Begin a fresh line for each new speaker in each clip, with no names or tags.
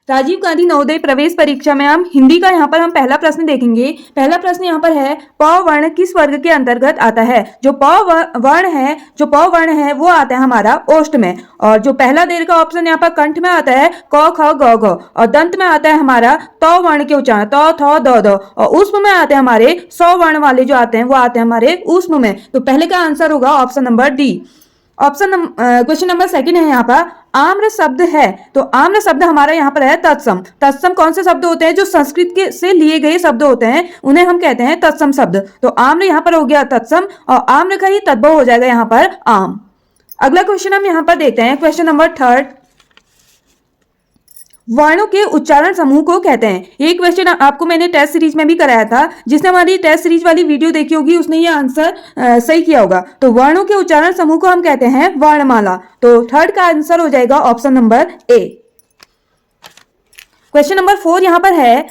राजीव गांधी नवोदय प्रवेश परीक्षा में हम हिंदी का यहाँ पर हम पहला प्रश्न देखेंगे। पहला प्रश्न यहाँ पर है, प वर्ण किस वर्ग के अंतर्गत आता है? जो वर्ण है वो आता है हमारा ओष्ठ में। और जो पहला देर का ऑप्शन यहाँ पर कंठ में आता है क ख ग घ, और दंत में आता है हमारा त वर्ण के उच्चारण त थ द ध, और ऊष्म में आते हैं हमारे सौ वर्ण वाले जो आते हैं वो आते हैं हमारे ऊष्म में। तो पहले का आंसर होगा option number D. Question number second है यहाँ पर, आम्र शब्द है, तो आम्र शब्द हमारा यहाँ पर है तत्सम। तत्सम कौन से शब्द होते हैं? जो संस्कृत के से लिए गए शब्द होते हैं उन्हें हम कहते हैं तत्सम शब्द। तो आम्र यहाँ पर हो गया तत्सम, और आम्र का ही तद्भव हो जाएगा यहाँ पर आम। अगला क्वेश्चन हम यहाँ पर देखते हैं, क्वेश्चन नंबर थर्ड, वर्णों के उच्चारण समूह को कहते हैं। ये क्वेश्चन आपको मैंने टेस्ट सीरीज में भी कराया था। जिसने हमारी टेस्ट सीरीज वाली वीडियो देखी होगी उसने ये आंसर सही किया होगा। तो वर्णों के उच्चारण समूह को हम कहते हैं वर्णमाला। तो थर्ड का आंसर हो जाएगा option number A. Question number 4 यहाँ पर है,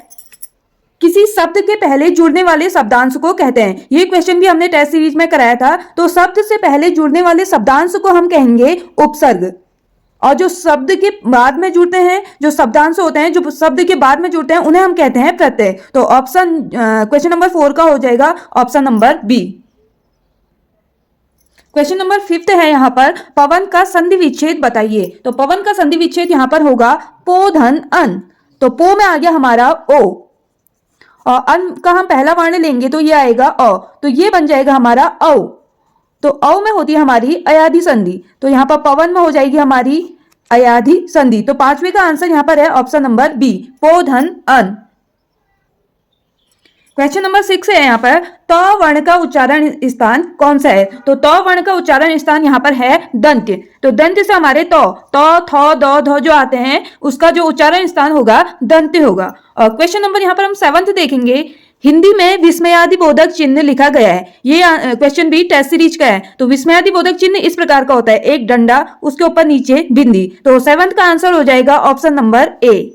किसी शब्द के पहले जुड़ने वाले शब्दांश को कहते हैं। ये क्वेश्चन भी हमने टेस्ट सीरीज में कराया था। तो शब्द से पहले जुड़ने वाले शब्दांश को हम कहेंगे उपसर्ग, और जो शब्द के बाद में जुड़ते हैं, जो शब्दांश होते हैं जो शब्द के बाद में जुड़ते हैं, उन्हें हम कहते हैं प्रत्यय। तो क्वेश्चन नंबर 4 का हो जाएगा option number B. Question number 5 है यहाँ पर, पवन का संधि विच्छेद बताइए। तो पवन का संधि विच्छेद यहाँ पर होगा पो धन अन। तो पो में आ गया हमारा ओ, और अन का हम पहला वर्ण लेंगे तो ये आएगा अ, तो ये बन जाएगा हमारा औ। तो औ में होती है हमारी अयाधि संधि। तो यहाँ पर पवन में हो जाएगी हमारी अयाधि संधि। तो पांचवे का आंसर यहाँ पर है ऑप्शन नंबर बी, पो धन अन। क्वेश्चन नंबर 6 है यहाँ पर, त वर्ण का उच्चारण स्थान कौन सा है? तो त वर्ण का उच्चारण स्थान यहाँ पर है दंत्य। तो दंत्य से हमारे त थ द ध जो आते हैं उसका जो उच्चारण स्थान होगा दंत्य होगा। और क्वेश्चन नंबर यहाँ पर हम 7 देखेंगे, हिंदी में विस्मयादिबोधक चिन्ह लिखा गया है। ये क्वेश्चन भी टेस्ट सीरीज का है। तो विस्मयादिबोधक चिन्ह इस प्रकार का होता है, एक डंडा, उसके ऊपर नीचे बिंदी। तो 7 का आंसर हो जाएगा option number A.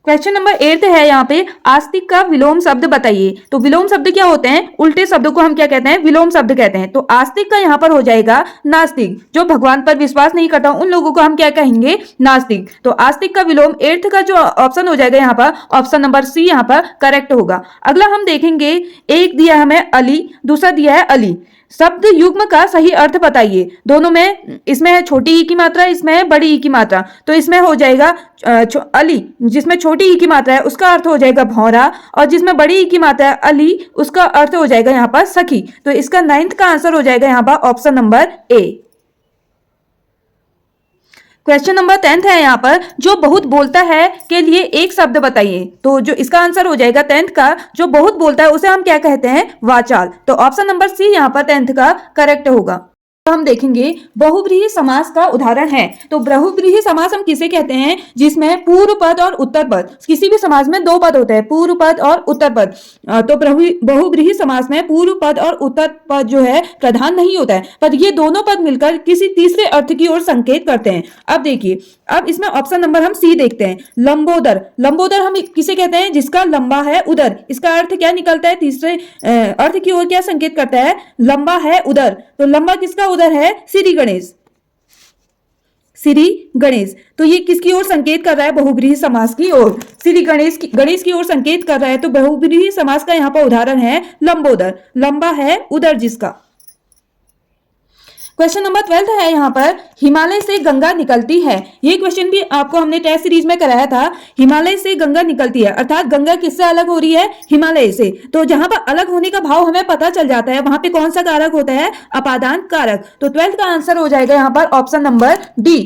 Question number 8 है यहाँ पे, आस्तिक का विलोम शब्द बताइए। तो विलोम शब्द क्या होते हैं? उल्टे शब्द को हम क्या कहते हैं? विलोम शब्द कहते हैं। तो आस्तिक का यहाँ पर हो जाएगा नास्तिक। जो भगवान पर विश्वास नहीं करता उन लोगों को हम क्या कहेंगे? नास्तिक। तो आस्तिक का विलोम 8 का जो ऑप्शन हो जाएगा यहाँ पर ऑप्शन नंबर सी यहाँ पर करेक्ट होगा। अगला हम देखेंगे, एक दिया हमें अली, दूसरा दिया है अली। शब्द युग्म का सही अर्थ बताइए। दोनों में, इसमें है छोटी ई की मात्रा, इसमें है बड़ी ई की मात्रा। तो इसमें हो जाएगा अली, जिसमें छोटी ई की मात्रा है उसका अर्थ हो जाएगा भौरा, और जिसमें बड़ी ई की मात्रा है अली उसका अर्थ हो जाएगा यहाँ पर सखी। तो इसका 9th का आंसर हो जाएगा यहाँ पर option number A. Question number 10 है यहाँ पर, जो बहुत बोलता है के लिए एक शब्द बताइए। तो जो इसका आंसर हो जाएगा 10th का, जो बहुत बोलता है उसे हम क्या कहते हैं? वाचाल। तो ऑप्शन नंबर सी यहाँ पर 10th का करेक्ट होगा। हम देखेंगे बहुव्रीहि समास का उदाहरण है। तो बहुव्रीहि समास हम किसे कहते हैं? जिसमें पूर्व पद और उत्तर पद, किसी भी समास में 2 पद होते हैं, पूर्व पद और उत्तर पद। तो बहुव्रीहि समास में पूर्व पद और उत्तर पद जो है प्रधान नहीं होता है, पर ये दोनों पद मिलकर किसी तीसरे अर्थ की ओर संकेत करते हैं। अब देखिए, अब इसमें ऑप्शन नंबर हम सी देखते हैं, लंबोदर। लंबोदर हम किसे कहते हैं? जिसका लंबा है उदर। इसका अर्थ क्या निकलता है? तीसरे अर्थ की ओर क्या संकेत करता है? लंबा है उदर। तो लंबा किसका उदर है? श्री गणेश। श्री गणेश। तो ये किसकी ओर संकेत कर रहा है? बहुव्रीहि समास की ओर। श्री गणेश की ओर संकेत कर रहा है। तो बहुव्रीहि समास का यहाँ पर उदाहरण है लंबोदर, लंबा है उदर जिसका। क्वेश्चन नंबर 12 है यहाँ पर, हिमालय से गंगा निकलती है। ये क्वेश्चन भी आपको हमने टेस्ट सीरीज में कराया था। हिमालय से गंगा निकलती है, अर्थात गंगा किससे अलग हो रही है? हिमालय से। तो जहां पर अलग होने का भाव हमें पता चल जाता है, वहां पे कौन सा कारक होता है? अपादान कारक। तो 12th का आंसर हो जाएगा यहाँ पर ऑप्शन नंबर डी।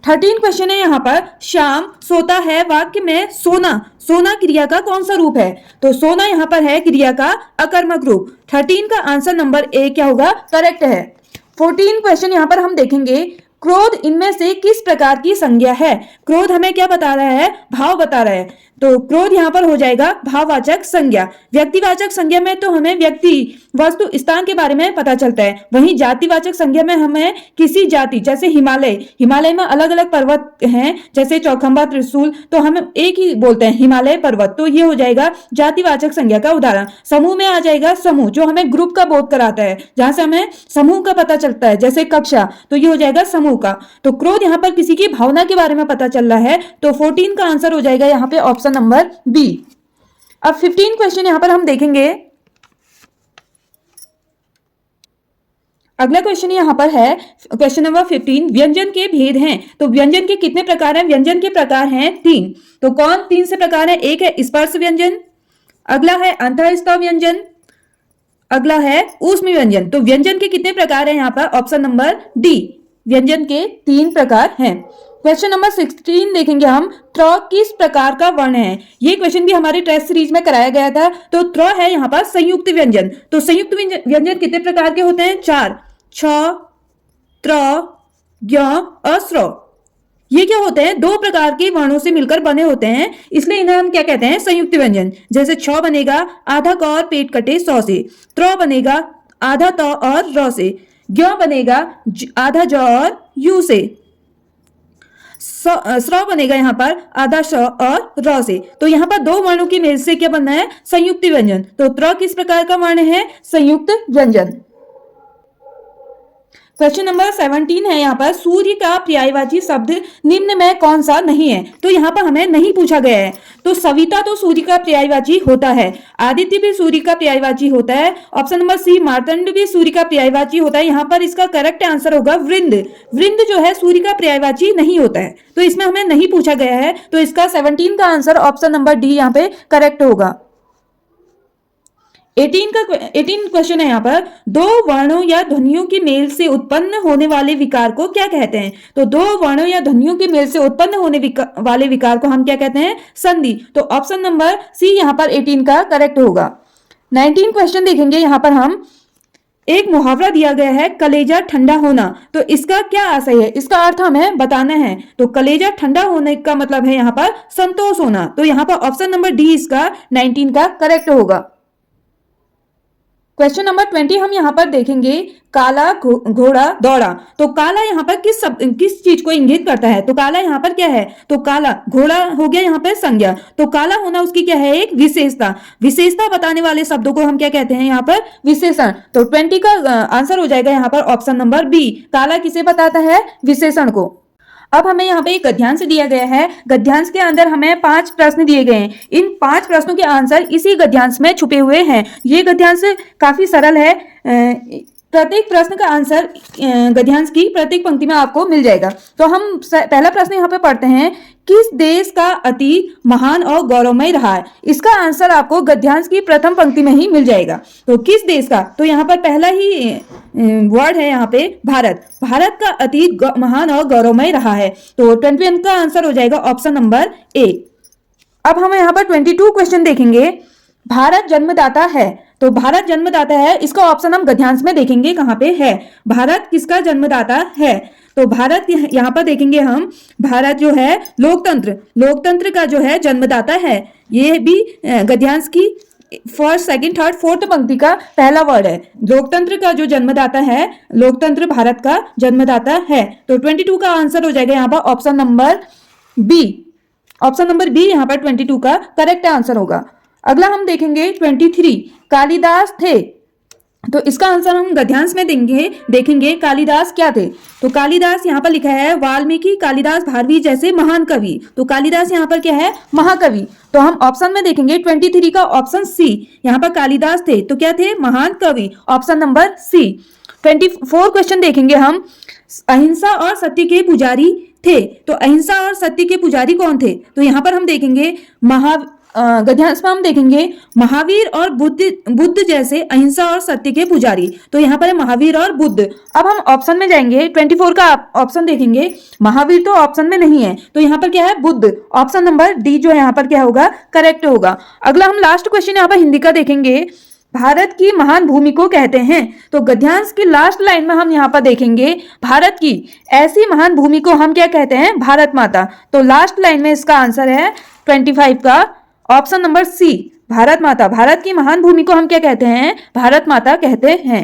13 क्वेश्चन है यहाँ पर, श्याम सोता है वाक्य में सोना, सोना क्रिया का कौन सा रूप है? तो सोना यहाँ पर है क्रिया का अकर्मक रूप। 13 का आंसर नंबर ए क्या होगा? करेक्ट है। 14 क्वेश्चन यहाँ पर हम देखेंगे, क्रोध इनमें से किस प्रकार की संज्ञा है? क्रोध हमें क्या बता रहा है? भाव बता रहा है। तो क्रोध यहाँ पर हो जाएगा भाववाचक संज्ञा। व्यक्तिवाचक संज्ञा में तो हमें व्यक्ति, वस्तु, स्थान के बारे में पता चलता है। वहीं जातिवाचक संज्ञा में हमें किसी जाति, जैसे हिमालय में अलग अलग पर्वत हैं, जैसे चौखंबा, त्रिशूल, तो हम एक ही बोलते हैं हिमालय पर्वत, तो ये हो जाएगा जातिवाचक संज्ञा का उदाहरण। समूह में आ जाएगा समूह, जो हमें ग्रुप का बोध कराता है, जहां से हमें समूह का पता चलता है, जैसे कक्षा, तो ये हो जाएगा समूह का। तो क्रोध यहाँ पर किसी की भावना के बारे में पता चल रहा है, तो 14 का आंसर हो जाएगा यहाँ पे ऑप्शन नंबर बी। अब 15 क्वेश्चन यहां पर हम देखेंगे। अगला क्वेश्चन यहां पर है क्वेश्चन नंबर 15, व्यंजन के भेद हैं। तो व्यंजन के कितने प्रकार हैं? व्यंजन के प्रकार हैं 3। तो कौन 3 से प्रकार है? एक है स्पर्श व्यंजन, अगला है अंतःस्थ व्यंजन, अगला है ऊष्म व्यंजन। तो व्यंजन के कितने प्रकार हैं यहाँ पर? ऑप्शन नंबर डी, व्यंजन के 3 प्रकार हैं। क्वेश्चन नंबर 16 देखेंगे हम, त्र किस प्रकार का वर्ण है? ये क्वेश्चन भी हमारे टेस्ट सीरीज में कराया गया था। तो त्र है यहाँ पर संयुक्त व्यंजन। तो संयुक्त व्यंजन कितने प्रकार के होते हैं? 4, छ, त्र, ज्ञ और स्र। ये क्या होते हैं? 2 प्रकार के वर्णों से मिलकर बने होते हैं, इसलिए इन्हें हम क्या कहते हैं? संयुक्त व्यंजन। जैसे छ बनेगा आधा क और पेट कटे सौ से, त्र बनेगा आधा त और र से, ज्ञ बनेगा आधा ज और यू से, स्र बनेगा यहाँ पर आधा श और र से। तो यहाँ पर 2 वर्णों की मेल से क्या बनना है? संयुक्त व्यंजन। तो त्र किस प्रकार का वर्ण है? संयुक्त व्यंजन। क्वेश्चन नंबर 17 है यहाँ पर, सूर्य का पर्यायवाची शब्द निम्न में कौन सा नहीं है? तो यहाँ पर हमें नहीं पूछा गया है। तो सविता तो सूर्य का पर्यायवाची होता है, आदित्य भी सूर्य का पर्यायवाची होता है, ऑप्शन नंबर सी मार्तंड भी सूर्य का पर्यायवाची होता है। यहाँ पर इसका करेक्ट आंसर होगा वृंद। वृंद जो है सूर्य का पर्यायवाची नहीं होता है, तो इसमें हमें नहीं पूछा गया है। तो इसका 17 का आंसर ऑप्शन नंबर डी यहाँ पे करेक्ट होगा। 18 क्वेश्चन है यहाँ पर, 2 वर्णों या ध्वनियों के मेल से उत्पन्न होने वाले विकार को क्या कहते हैं? तो 2 वर्णों या ध्वनियों के मेल से उत्पन्न होने वाले विकार को हम क्या कहते हैं? संधि। तो ऑप्शन नंबर सी यहाँ पर 18 का करेक्ट होगा। 19 क्वेश्चन देखेंगे यहाँ पर हम, एक मुहावरा दिया गया है कलेजा ठंडा होना। तो इसका क्या आशय है? इसका अर्थ हमें बताना है। तो कलेजा ठंडा होने का मतलब है यहाँ पर संतोष होना। तो यहाँ पर ऑप्शन नंबर डी इसका 19 का करेक्ट होगा। क्वेश्चन नंबर 20 हम यहाँ पर देखेंगे, काला घोड़ा दौड़ा। तो काला यहाँ पर किस चीज को इंगित करता है? तो काला यहाँ पर क्या है? तो काला घोड़ा हो गया यहाँ पर संज्ञा। तो काला होना उसकी क्या है? एक विशेषता। विशेषता बताने वाले शब्दों को हम क्या कहते हैं? यहाँ पर विशेषण। तो 20 का आंसर हो जाएगा यहाँ पर ऑप्शन नंबर बी, काला किसे बताता है? विशेषण को। अब हमें यहाँ पे एक गद्यांश दिया गया है। गद्यांश के अंदर हमें 5 प्रश्न दिए गए हैं। इन 5 प्रश्नों के आंसर इसी गद्यांश में छुपे हुए हैं। ये गद्यांश काफी सरल है। प्रत्येक प्रश्न का आंसर गद्यांश की प्रत्येक पंक्ति में आपको मिल जाएगा। तो हम पहला प्रश्न यहाँ पे पढ़ते हैं, किस देश का अतीत महान और गौरवमय रहा है? इसका आंसर आपको गद्यांश की प्रथम पंक्ति में ही मिल जाएगा। तो किस देश का? तो यहाँ पर पहला ही वर्ड है यहाँ पे भारत। भारत का अतीत महान और गौरवमय रहा है। तो 21 का आंसर हो जाएगा ऑप्शन नंबर ए। अब हम यहाँ पर 22 क्वेश्चन देखेंगे, भारत जन्मदाता है। तो भारत जन्मदाता है, इसका ऑप्शन हम गद्यांश में देखेंगे कहाँ पे है। भारत किसका जन्मदाता है? तो भारत यहाँ पर देखेंगे हम, भारत जो है लोकतंत्र का जो है जन्मदाता है। ये भी गद्यांश की फर्स्ट, सेकंड, थर्ड, फोर्थ पंक्ति का पहला वर्ड है। लोकतंत्र का जो जन्मदाता है, लोकतंत्र भारत का जन्मदाता है। तो 22 का आंसर हो जाएगा यहाँ पर option number B. Option number B यहाँ पर 22 का करेक्ट आंसर होगा। अगला हम देखेंगे 23, कालिदास थे। तो इसका आंसर हम गद्यांश में देखेंगे कालिदास क्या थे। तो कालिदास यहाँ पर लिखा है वाल्मीकि, कालिदास, भारवी जैसे महान कवि। तो कालिदास यहाँ पर क्या है? महाकवि। तो हम ऑप्शन में देखेंगे 23 का ऑप्शन सी, यहाँ पर कालिदास थे तो क्या थे? महान कवि, ऑप्शन नंबर सी। 24 क्वेश्चन देखेंगे हम, अहिंसा और सत्य के पुजारी थे। तो अहिंसा और सत्य के पुजारी कौन थे? तो यहाँ पर हम देखेंगे गद्यांश में हम देखेंगे महावीर और बुद्ध जैसे अहिंसा और सत्य के पुजारी। तो यहाँ पर है महावीर और बुद्ध। अब हम ऑप्शन में जाएंगे, 24 का ऑप्शन देखेंगे। महावीर तो ऑप्शन में नहीं है, तो यहाँ पर क्या है? बुद्ध। ऑप्शन नंबर डी जो है यहाँ पर क्या होगा? करेक्ट होगा। अगला हम लास्ट क्वेश्चन यहाँ पर हिंदी का देखेंगे, भारत की महान भूमि को कहते हैं। तो गद्यांश की लास्ट लाइन में हम यहाँ पर देखेंगे भारत की ऐसी महान भूमि को हम क्या कहते हैं, भारत माता। तो लास्ट लाइन में इसका आंसर है 25 का ऑप्शन नंबर सी, भारत माता। भारत की महान भूमि को हम क्या कहते हैं, भारत माता कहते हैं।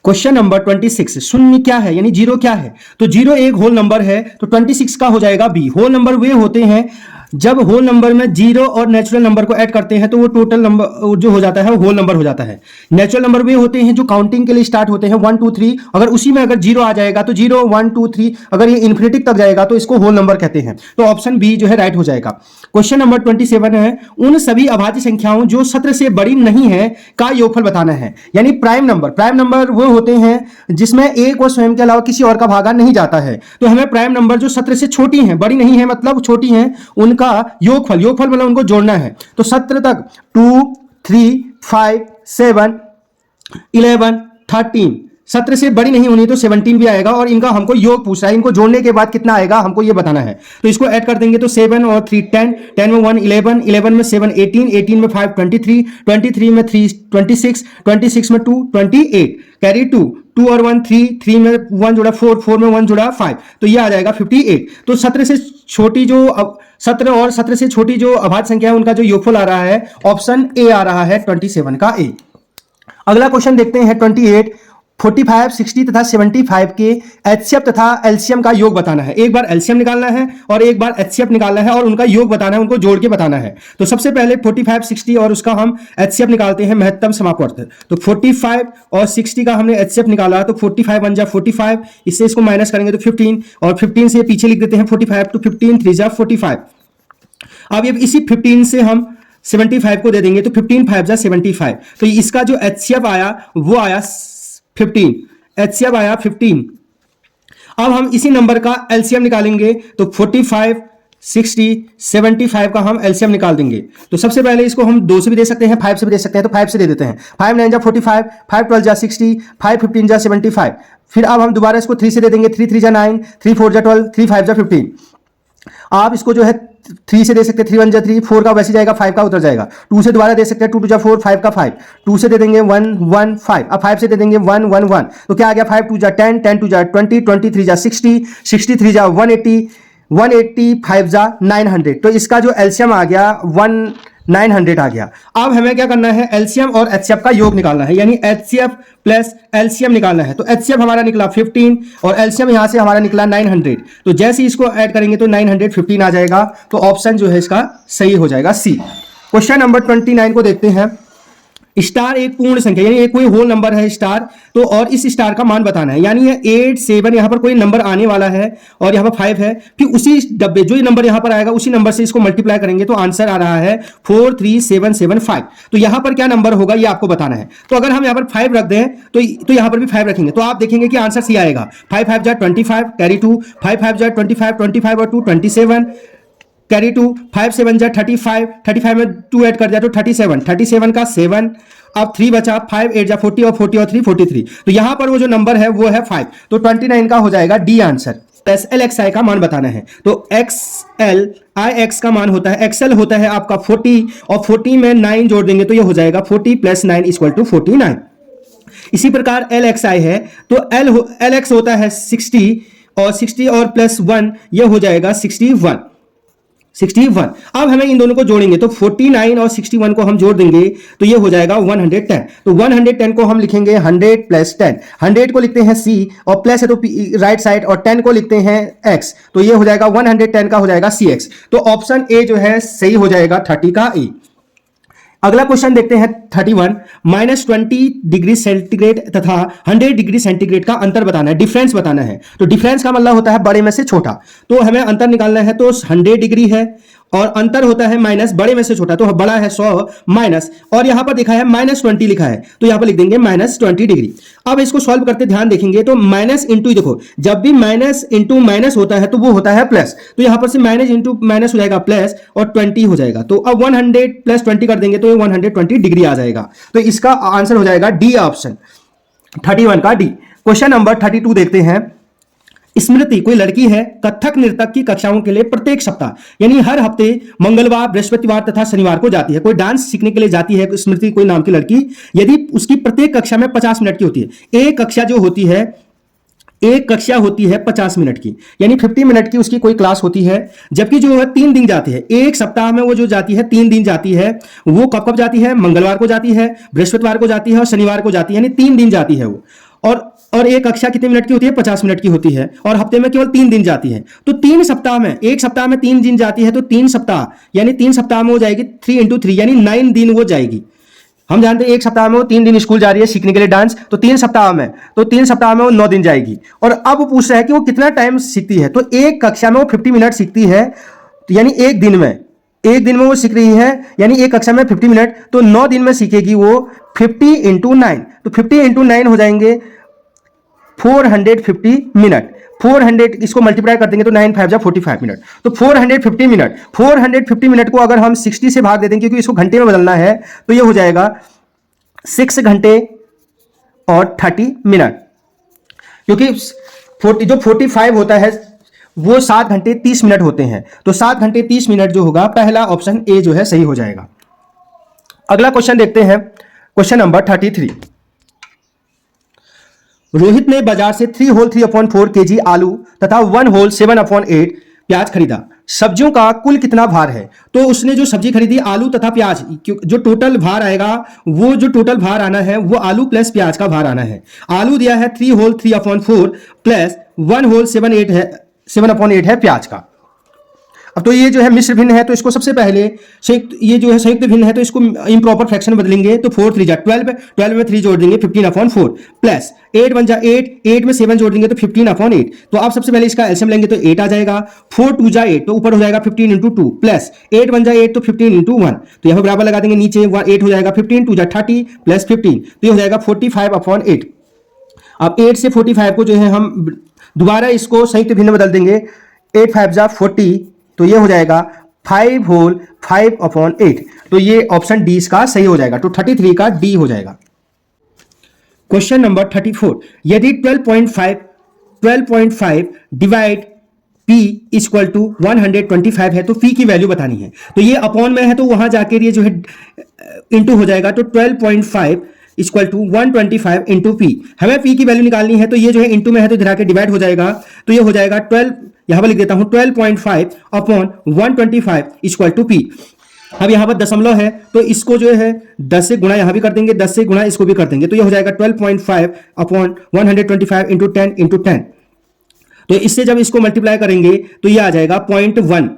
क्वेश्चन नंबर 26, शून्य क्या है यानी जीरो क्या है? तो जीरो एक होल नंबर है, तो 26 का हो जाएगा बी। होल नंबर वे होते हैं जब होल नंबर में जीरो और नेचुरल नंबर को ऐड करते हैं तो वो टोटल नंबर जो हो जाता है वो होल नंबर हो जाता है। नेचुरल नंबर वे होते हैं जो काउंटिंग के लिए स्टार्ट होते हैं 1 2 3, अगर उसी में अगर जीरो आ जाएगा तो 0 1 2 3, अगर ये इन्फिनिटी तक जाएगा तो इसको होल नंबर कहते हैं। तो ऑप्शन बी जो है राइट हो जाएगा। क्वेश्चन नंबर 27 है, उन सभी अभाज्य संख्याओं जो 17 से बड़ी नहीं है का योगफल बताना है। यानी प्राइम नंबर वो होते हैं जिसमें एक और स्वयं के अलावा किसी और का भागा नहीं जाता है। तो हमें प्राइम नंबर जो 17 से छोटी हैं, बड़ी नहीं है मतलब छोटी हैं, उनका योगफल मतलब उनको जोड़ना है। तो 17 तक 2 3 5 7 11 13, 17 से बड़ी नहीं होनी तो 17 भी आएगा और इनका हमको योग पूछ रहा है, इनको जोड़ने के बाद कितना आएगा हमको ये बताना है। तो इसको ऐड कर देंगे तो 7 और 3 10, 10 में 1 11, 11 में 7 18, 18 में 5 23, 23 में 3 26, 26 में 2 28, कैरी 2, 2 और 1 3, 3 में 1 जुड़ा 4, 4 में 1 जुड़ा 5, तो ये आ जाएगा 58। तो 17 से छोटी जो 17 और 17 से छोटी जो अभाज्य संख्या है उनका जो योगफल आ रहा है ऑप्शन ए आ रहा है 27 का ए। अगला क्वेश्चन देखते हैं 28, 45, 60 तथा 75 के एचसीएफ तथा एलसीएम का योग बताना है। एक बार एलसीएम निकालना है और एक बार एचसीएफ निकालना है और उनका योग बताना है, उनको जोड़ के बताना है। तो सबसे पहले 45, 60 और उसका हम एचसीएफ निकालते हैं महत्तम समापवर्त। तो 45 और 60 का हमने एचसीएफ निकाला तो 45 बन जा 45, इससे इसको माइनस करेंगे तो 15 और 15 से पीछे लिख देते हैं 45 तो 15 3 जा 45। अब ये इसी 15 से हम 75 को दे देंगे तो 15 5 जा 75। तो इसका जो एचसीएफ आया वो आया 15, एचसीएफ आया 15। अब हम इसी नंबर का एलसीएम निकालेंगे तो 45 60 75 का हम एलसीएम निकाल देंगे। तो सबसे पहले इसको हम 2 से भी दे सकते हैं 5 से भी दे सकते हैं, तो 5 से दे देते हैं। 5 9 जा 45, 5 12 जा 60, 5 15 जा 75। फिर अब हम दोबारा इसको 3 से दे देंगे, 3 3 जा 9, 3 4 जा 12, 3 5 जा 15। आप इसको जो है 3 से दे सकते हैं, 3 1 जा 3, 4 का वैसे जाएगा 5 का उतर जाएगा। 2 से दोबारा दे सकते हैं, 2 2 जा 4, 5 का 5, 2 से दे देंगे 1 1 5, अब 5 से दे देंगे 1 1 1, तो क्या आ गया 5 2 जा 10, 10 2 जा 20, 23 जा 60, 63 जा 180, 180 5 जा 900। तो इसका जो एलसीएम आ गया 900 आ गया। अब हमें क्या करना है, एलसीएम और एचसीएफ का योग निकालना है, यानी एचसीएफ प्लस एलसीएम निकालना है। तो एचसीएफ हमारा निकला 15 और एलसीएम यहां से हमारा निकला 900। तो जैसे इसको ऐड करेंगे तो 915 आ जाएगा। तो ऑप्शन जो है इसका सही हो जाएगा सी। क्वेश्चन नंबर 29 को देखते हैं। स्टार एक पूर्ण संख्या यानी एक कोई होल नंबर है स्टार, तो और इस स्टार का मान बताना है। यानी ये 8 7 यहाँ पर कोई नंबर आने वाला है और यहाँ पर 5 है, फिर उसी डब्बे जो नंबर यहाँ पर आएगा उसी नंबर से इसको मल्टीप्लाई करेंगे तो आंसर आ रहा है 43775। तो यहाँ पर क्या नंबर होगा ये आपको बताना है। तो अगर हम यहाँ पर 5 रख दें तो यहाँ पर भी 5 रखेंगे तो आप देखेंगे कि आंसर सी आएगा। 5 5 जा 25, कैरी 2, 5 5 जा 25, 25 और 2 27, कैरी 2, 5 7 जा 35, 35 में 2 ऐड कर दिया तो 37, 37 का 7, अब 3 बचा, 5 8 जा 40 और 40 और 3 43। तो यहां पर वो जो नंबर है वो है 5, तो 29 का हो जाएगा D answer. S L X I का मान बताना है। तो एक्स एल आई एक्स का मान होता है, एक्सएल होता है आपका 40 और 40 में 9 जोड़ देंगे तो ये हो जाएगा 40 + 9 = 49। इसी प्रकार एल एक्स आई है तो एल एक्स होता है 60 और 60 और +1 ये हो जाएगा 61। अब हमें इन दोनों को जोड़ेंगे तो 49 और 61 को हम जोड़ देंगे तो ये हो जाएगा 110। तो 110 को हम लिखेंगे 100 + 10, 100 को लिखते हैं सी और प्लस है तो राइट साइड और 10 को लिखते हैं एक्स, तो ये हो जाएगा 110 का हो जाएगा सी एक्स। तो ऑप्शन ए जो है सही हो जाएगा 30 का ए। अगला क्वेश्चन देखते हैं 31, -20 डिग्री सेंटीग्रेड तथा 100 डिग्री सेंटीग्रेड का अंतर बताना है, डिफरेंस बताना है। तो डिफरेंस का मतलब होता है बड़े में से छोटा, तो हमें अंतर निकालना है। तो 100 डिग्री है और अंतर होता है माइनस बड़े में से छोटा, तो बड़ा है 100 माइनस और यहां पर लिखा है -20 लिखा है तो यहां पर लिख देंगे -20 डिग्री। अब इसको सॉल्व करते ध्यान देखेंगे तो माइनस इंटू, देखो जब भी माइनस इंटू माइनस होता है तो वो होता है प्लस, तो यहां पर से माइनस इंटू माइनस हो जाएगा प्लस और 20 हो जाएगा। तो अब 100 + 20 कर देंगे तो 120 डिग्री आ जाएगा। तो इसका आंसर हो जाएगा डी ऑप्शन 31 का डी। क्वेश्चन नंबर 32 देखते हैं। स्मृति कोई लड़की है कथक नृतक की कक्षाओं के लिए प्रत्येक सप्ताह यानी हर हफ्ते मंगलवार, बृहस्पतिवार तथा शनिवार को जाती है। कोई डांस सीखने के लिए जाती है स्मृति कोई नाम की लड़की, यदि उसकी प्रत्येक कक्षा में 50 मिनट की होती है। एक कक्षा होती है 50 मिनट की, यानी 50 मिनट की उसकी कोई क्लास होती है। जबकि जो है 3 दिन जाती है, एक सप्ताह में वो जो जाती है 3 दिन जाती है। वो कब कब जाती है? मंगलवार को जाती है, बृहस्पतिवार को जाती है और शनिवार को जाती है, यानी 3 दिन जाती है वो। और एक कक्षा कितने मिनट की होती है? 50 मिनट की होती है और हफ्ते में केवल 3 दिन जाती है। तो 3 सप्ताह में, एक सप्ताह में 3 दिन जाती है, तो 3 सप्ताह यानी 3 सप्ताह में हो जाएगी 3 × 3 यानी 9 दिन वो जाएगी। हम जानते हैं एक सप्ताह में वो 3 दिन स्कूल जा रही है सीखने के लिए डांस, तो 3 सप्ताह में वो 9 दिन जाएगी। और अब वो पूछ रहा है कि वो कितना टाइम सीखती है, तो एक कक्षा में वो 50 मिनट सीखती है, यानी एक दिन में वो सीख रही है, यानी एक कक्षा में 50 मिनट, तो 9 दिन में सीखेगी वो 50 × 9, तो 50 × 9 हो जाएंगे 450 मिनट। 400 इसको मल्टीप्लाई कर देंगे तो 9 × 5 = 45 मिनट। तो 450 मिनट को अगर हम 60 से भाग दे देंगे, क्योंकि इसको घंटे में बदलना है, तो ये हो जाएगा 6 घंटे और 30 मिनट। क्योंकि 45 होता है वो 7 घंटे 30 मिनट होते हैं, तो 7 घंटे 30 मिनट जो होगा, पहला ऑप्शन ए जो है सही हो जाएगा। अगला क्वेश्चन देखते हैं, क्वेश्चन नंबर 33। रोहित ने बाजार से 3 होल 3/4 kg आलू तथा 1 होल 7/8 प्याज खरीदा। सब्जियों का कुल कितना भार है? तो उसने जो सब्जी खरीदी आलू तथा प्याज, जो टोटल भार आएगा, वो जो टोटल भार आना है वो आलू प्लस प्याज का भार आना है। आलू दिया है 3 होल 3/4 प्लस 1 होल 7/8 है प्याज का। अब तो ये जो है मिश्र भिन्न है, तो इसको सबसे पहले ये जो है संयुक्त भिन्न है, तो इसको इम्प्रॉपर फ्रैक्शन बदलेंगे, तो 4 × 3 = 12, 12 में 3 जोड़ देंगे 15/4 प्लस 8 × 1 = 8, 8 में 7 जोड़ देंगे तो 15/8। तो आप सबसे पहले इसका एलसीएम लेंगे तो 8 आ जाएगा, 4 × 2 = 8, तो ऊपर हो जाएगा 15 × 2 प्लस 8 × 1 = 8, तो 15 × 1, तो यहाँ बराबर लगा देंगे, नीचे 8 हो जाएगा, 15 × 2 = 30 प्लस 15, तो ये हो जाएगा 45/8। अब 8 से 45 को जो है हम दोबारा इसको संयुक्त भिन्न बदल देंगे, 8 × 5 = 40, तो ये हो जाएगा 5 होल 5/8। तो ये ऑप्शन डी इसका सही हो जाएगा, तो 33 का डी हो जाएगा। Question number 34। यदि 12.5 डिवाइड P = 125 है, तो P की वैल्यू बतानी है। तो ये अपॉन में है, तो वहां जाकर ये जो है इंटू हो जाएगा, तो 12.5 = 125 × P। हमें P की वैल्यू निकालनी है, तो ये जो है इंटू में है तो इधर आके डिवाइड हो जाएगा, तो ये हो जाएगा 12, यहां पर लिख देता हूं 12.5/125 = P। अब यहां पर दशमलव है, तो इसको जो है 10 से गुणा यहां भी कर देंगे, 10 से गुणा इसको भी कर देंगे, तो ये हो जाएगा 12.5/125 × 10 × 10। तो इससे जब इसको मल्टीप्लाई करेंगे तो ये आ जाएगा 0.1।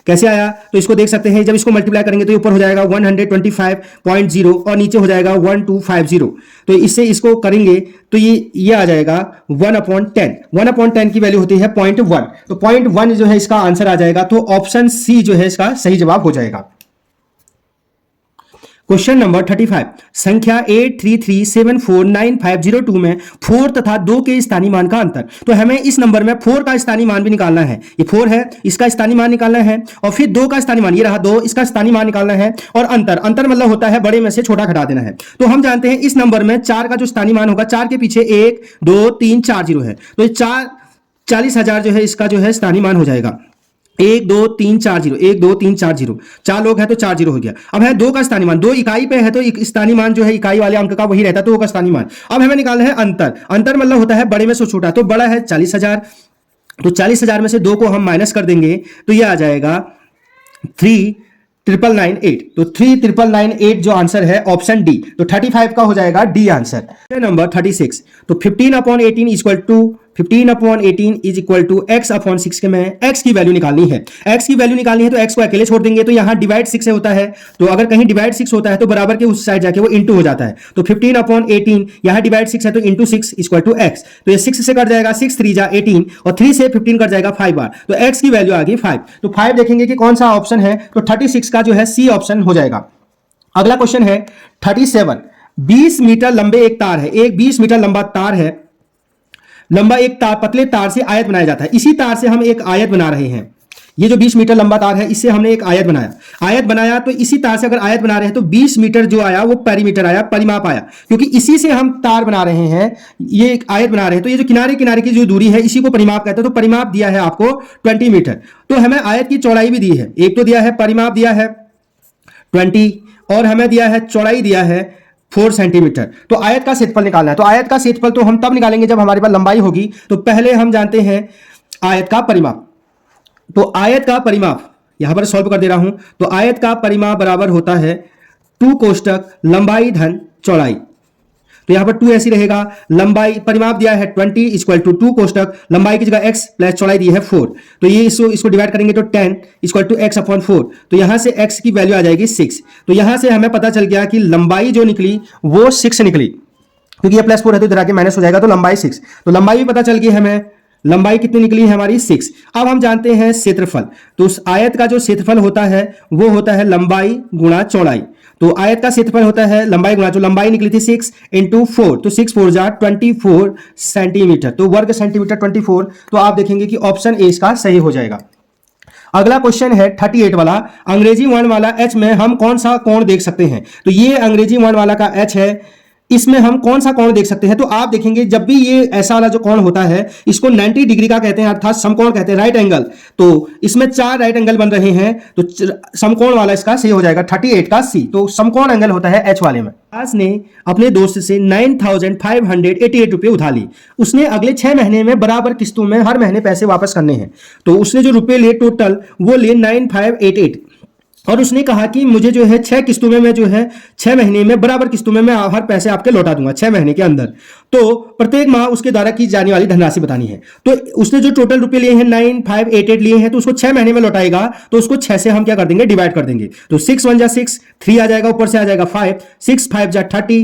कैसे आया? तो इसको देख सकते हैं, जब इसको मल्टीप्लाई करेंगे तो ऊपर हो जाएगा 125.0 और नीचे हो जाएगा 1250। तो इससे इसको करेंगे तो ये आ जाएगा 1/10। 1/10 की वैल्यू होती है 0.1, तो 0.1 जो है इसका आंसर आ जाएगा, तो ऑप्शन सी जो है इसका सही जवाब हो जाएगा। Question number 35। संख्या 833749502 में 4 तथा 2 के स्थानीय मान का अंतर। तो हमें इस नंबर में 4 का स्थानीय मान भी निकालना है, ये 4 है, इसका स्थानीय मान निकालना है, और फिर 2 का स्थानीय मान, ये रहा 2, इसका स्थानीय मान निकालना है, और अंतर मतलब होता है बड़े में से छोटा घटा देना है। तो हम जानते हैं इस नंबर में 4 का जो स्थानीय मान होगा, 4 के पीछे 1 2 3 4 0 है, तो 40,000 जो है इसका जो है स्थानीय मान हो जाएगा। 1 2 3 4 0, 1 2 3 4 0, 4 लोग हैं तो 4 0 हो गया। अब है 2 का स्थानीय मान, 2 इकाई पे है तो स्थानीय मान जो है इकाई वाले अंक का वही रहता है, तो 2 का स्थानीय मान। अब हमें निकालना है अंतर मतलब होता है बड़े में से छोटा, तो बड़ा है 40,000, तो 40,000 में से 2 को हम माइनस कर देंगे, तो ये आ जाएगा 3,998। तो 3,998 जो आंसर है ऑप्शन डी, तो 35 का हो जाएगा डी आंसर। नंबर 36। तो 15/18 इज इक्वल टू x/6 के में x की वैल्यू निकालनी है। x की वैल्यू निकालनी है तो x को अकेले छोड़ देंगे, तो यहां डिवाइड 6 से होता है, तो अगर कहीं डिवाइड 6 होता है तो बराबर के उस साइड जाके वो इंटू हो जाता है। तो 15/18 यहां डिवाइड 6 है तो इंटू 6 = x, तो ये 6 से कट जाएगा, 6 3 = 18 और 3 से 15 कट जाएगा 5 बार, तो x की वैल्यू आ गई 5। तो 5 देखेंगे कि कौन सा ऑप्शन है, तो 36 का जो है सी ऑप्शन हो जाएगा। अगला क्वेश्चन है 37। 20 मीटर लंबे एक तार है, एक 20 मीटर लंबा तार है, लंबा एक तार, पतले तार से आयत बनाया जाता है। इसी तार से हम एक आयत बना रहे हैं, ये जो 20 मीटर लंबा तार है, इससे हमने एक आयत बनाया। तो इसी तार से अगर आयत बना रहे हैं तो 20 मीटर जो आया वो पेरीमीटर आया, परिमाप आया, क्योंकि इसी से हम तार बना रहे हैं, ये एक आयत बना रहे हैं। तो ये जो किनारे किनारे की जो दूरी है इसी को परिमाप कहते हैं। तो परिमाप दिया है आपको 20 मीटर। तो हमें आयत की चौड़ाई भी दी है, एक तो दिया है परिमाप दिया है 20 और हमें दिया है चौड़ाई दिया है 4 सेंटीमीटर। तो आयत का क्षेत्रफल निकालना है। तो आयत का क्षेत्रफल तो हम तब निकालेंगे जब हमारे पास लंबाई होगी। तो पहले हम जानते हैं आयत का परिमाप। तो आयत का परिमाप यहां पर सॉल्व कर दे रहा हूं। तो आयत का परिमाप बराबर होता है 2 कोष्टक लंबाई धन चौड़ाई। तो यहां पर 2 ऐसी रहेगा, लंबाई परिमाप दिया है 20 इक्वल टू 2 कोष्टक लंबाई की जगह x प्लस चौड़ाई दी है 4। तो ये इसको डिवाइड करेंगे तो 10 इक्वल टू x अपॉन 4। तो यहां से x की वैल्यू आ जाएगी 6। तो यहां से हमें पता चल गया कि लंबाई जो निकली वो 6 निकली, क्योंकि ये प्लस 4 है तो इधर आके माइनस हो जाएगा। तो लंबाई 6। तो लंबाई भी पता चल गई हमें, लंबाई कितनी निकली है हमारी 6। अब हम जानते हैं क्षेत्रफल। तो उस आयत का जो क्षेत्रफल होता है वो होता है लंबाई गुणा चौड़ाई। तो आयत का क्षेत्रफल होता है लंबाई गुणा, जो लंबाई निकली थी 6 इंटू 4, तो 6 4 जा 24 सेंटीमीटर। तो वर्ग सेंटीमीटर 24। तो आप देखेंगे कि ऑप्शन ए इसका सही हो जाएगा। अगला क्वेश्चन है 38 वाला, अंग्रेजी वर्ण वाला H में हम कौन सा कोण देख सकते हैं। तो ये अंग्रेजी वर्ण वाला का H है, इसमें हम कौन सा कोण देख सकते हैं। तो आप देखेंगे जब भी ये ऐसा वाला जो कोण होता है इसको 90 डिग्री का कहते हैं, अर्थात समकोण कहते हैं, राइट एंगल। तो इसमें 4 राइट एंगल बन रहे हैं, तो समकोण वाला इसका सही हो जाएगा 38 का सी। तो समकोण एंगल होता है H वाले में। आज ने अपने दोस्त से 9,588 रुपए उधार ली। उसने अगले 6 महीने में बराबर किस्तों में हर महीने पैसे वापस करने हैं। तो उसने जो रुपए लिए टोटल वो लिए 9,588 और उसने कहा कि मुझे जो है 6 किस्तों में, मैं जो है 6 महीने में बराबर किस्तों में मैं हर पैसे आपके लौटा दूंगा 6 महीने के अंदर। तो प्रत्येक माह उसके द्वारा की जाने वाली धनराशि बतानी है। तो उसने जो टोटल रुपए लिए हैं 9,588 लिए हैं, तो उसको 6 महीने में लौटाएगा। तो उसको 6 से हम क्या कर देंगे, डिवाइड कर देंगे। तो 6 1 जा 6, 3 आ जाएगा, ऊपर से आ जाएगा 5, 6 5 जा 30,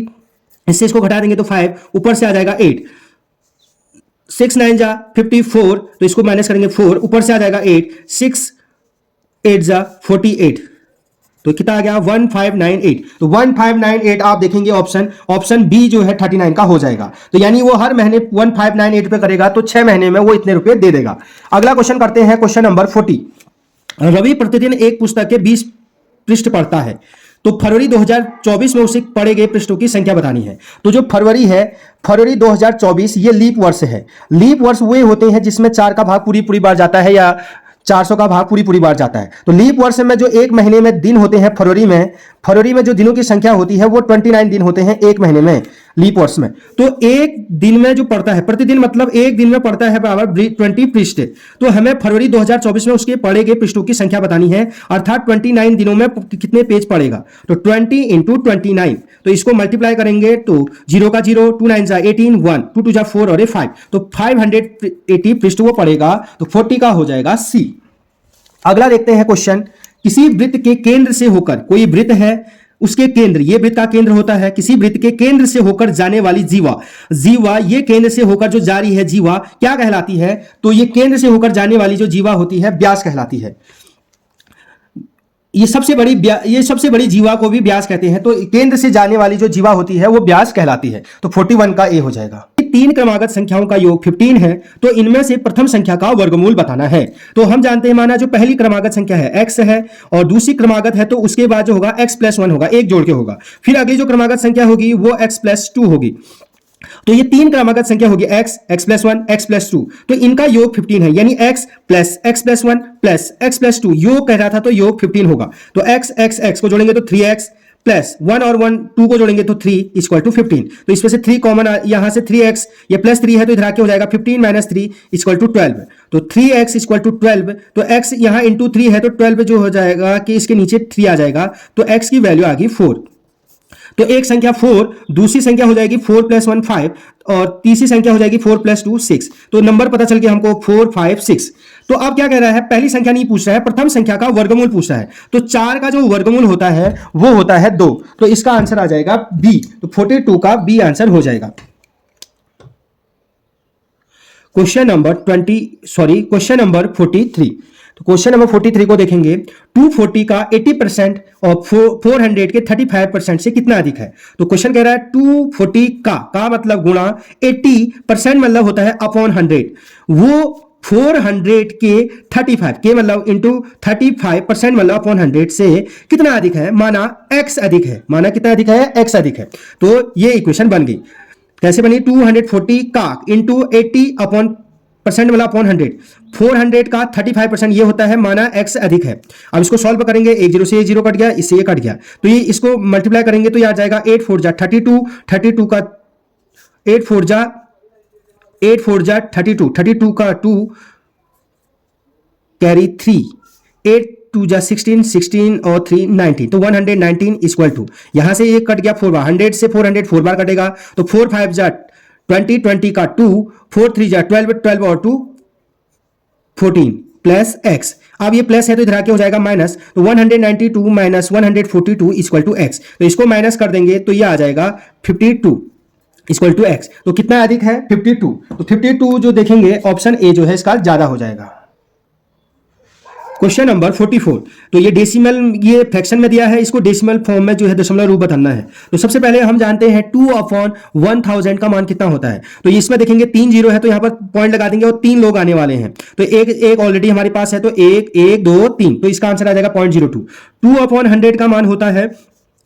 इससे इसको घटा देंगे तो 5, ऊपर से आ जाएगा 8, 6 9 जा 54, तो इसको माइनस करेंगे 4, ऊपर से आ जाएगा 8, 6 8 जा 48, तो कितना आ गया 1598। तो 1598 आप देखेंगे ऑप्शन बी जो है 39 का हो जाएगा। तो यानी वो हर महीने 1598 पे करेगा तो 6 महीने में वो इतने रुपए दे देगा। अगला क्वेश्चन करते हैं, क्वेश्चन नंबर 40। रवि प्रतिदिन एक पुस्तक के 20 पृष्ठ पढ़ता है, तो फरवरी 2024 में उसे पढ़े गए पृष्ठों की संख्या बतानी है। तो जो फरवरी है, फरवरी 2024 ये लीप वर्ष है। लीप वर्ष वे होते हैं जिसमें 4 का भाग पूरी बार जाता है या 400 का भाग पूरी बार जाता है। तो लीप वर्ष में जो एक महीने में दिन होते हैं फरवरी में जो दिनों की संख्या होती है वो 29 दिन होते हैं एक महीने में, लीप वर्ष में। तो एक दिन में जो पड़ता है, प्रतिदिन मतलब एक दिन में पड़ता है बराबर 20 पृष्ठ। तो हमें फरवरी 2024 में उसके पढ़े गए पृष्ठों की संख्या बतानी है, अर्थात 29 दिनों में कितने पेज पड़ेगा। तो 20 इंटू 29, तो इसको मल्टीप्लाई करेंगे तो 0 का 0, 2 9 जा 18, 1 2 2 जा 4 और 5, तो 580 पृष्ठ वो पड़ेगा। तो 40 का हो जाएगा सी। अगला देखते हैं क्वेश्चन, किसी वृत्त के केंद्र से होकर, कोई वृत्त है उसके केंद्र, ये वृत्त का केंद्र होता है, किसी वृत्त के केंद्र से होकर जाने वाली जीवा ये केंद्र से होकर जो जा रही है जीवा क्या कहलाती है। तो ये केंद्र से होकर जाने वाली जो जीवा होती है व्यास कहलाती है। ये सबसे बड़ी जीवा को भी व्यास कहते हैं। तो केंद्र से जाने वाली जो जीवा होती है वो व्यास कहलाती है। तो 41 का ए हो जाएगा। 3 क्रमागत संख्याओं का योग 15 है, तो इनमें से प्रथम संख्या का वर्गमूल बताना है। तो हम जानते हैं, माना जो पहली क्रमागत संख्या है x है और दूसरी क्रमागत है, तो उसके बाद जो होगा x + 1 होगा, एक जोड़ के होगा। फिर अगली जो क्रमागत संख्या होगी वो x + 2 होगी। तो ये 3 क्रमागत संख्या होगी x + 1 x + 2, तो इनका योग 15 है, यानी x + x + 1 + x + 2 योग कह रहा था तो योग 15 होगा। तो x को जोड़ेंगे तो 3x प्लस 1 और 1 2 को जोड़ेंगे तो 3 = 15। तो इसमें से 3 कॉमन, यहां से 3x, ये +3 है तो इधर आके हो जाएगा 15 - 3 = 12। तो 3x = 12, तो x यहां इंटू 3 है तो 12 जो हो जाएगा कि इसके नीचे 3 आ जाएगा, तो x की वैल्यू आ गई 4। तो एक संख्या 4, दूसरी संख्या हो जाएगी 4 + 1 5 और तीसरी संख्या हो जाएगी 4 + 2 6। तो नंबर पता चल गया हमको 4 5 6। तो अब क्या कह रहा है, पहली संख्या नहीं पूछ रहा है, प्रथम संख्या का वर्गमूल पूछ रहा है। तो 4 का जो वर्गमूल होता है वो होता है 2, तो इसका आंसर आ जाएगा बी। तो 42 का बी आंसर हो जाएगा। Question number 43। तो क्वेश्चन नंबर 43 को देखेंगे, 240 का 80% और 400 के 35% से कितना अधिक है। तो क्वेश्चन कह रहा है 240 का मतलब गुणा 80% मतलब होता है अपॉन 100, वो 400 के 35 के मतलब इंटू 35% मतलब अपॉन 100 से कितना अधिक है, माना x अधिक है, माना कितना अधिक है, x अधिक है। तो ये इक्वेशन बन गई। कैसे बनी, 240 का इंटू 80 अपॉन परसेंट मतलब अपॉन 100, 400 का 35% ये होता है, माना x अधिक है। अब इसको सॉल्व करेंगे, एक जीरो से एक जीरो कट गया, इससे ये कट गया, तो ये इसको मल्टीप्लाई करेंगे तो ये आ जाएगा 8 4 जा 32, 32 का 8 4 जा 32, 32 का 2 कैरी 3, 8 2 जा 16, 16 और 3 19, तो 119 इक्वल टू, यहां से एक कट गया 4 बार, 100 से 400 4 बार कटेगा, तो 4 5 जा 20, 20 का 2, 4 3 जा 12, 12 और 2 14 प्लस एक्स। अब ये प्लस है तो इधर आके हो जाएगा माइनस, तो 192 माइनस 142 इक्वल टू एक्स, तो इसको माइनस कर देंगे तो ये आ जाएगा 52 इक्वल टू एक्स। तो कितना अधिक है, 52। तो 52 जो देखेंगे ऑप्शन ए जो है इसका ज्यादा हो जाएगा। क्वेश्चन नंबर 44, तो ये डेसिमल, ये फ्रैक्शन में दिया है, इसको डेसिमल फॉर्म में जो है दशमलव रूप बताना है। तो सबसे पहले हम जानते हैं 2/1000 का मान कितना होता है। तो इसमें देखेंगे 3 जीरो है तो यहां पर पॉइंट लगा देंगे और 3 लोग आने वाले हैं, तो एक ऑलरेडी हमारे पास है, तो 1 1 2 3, तो इसका आंसर आ जाएगा 0.02। 2/100 का मान होता है,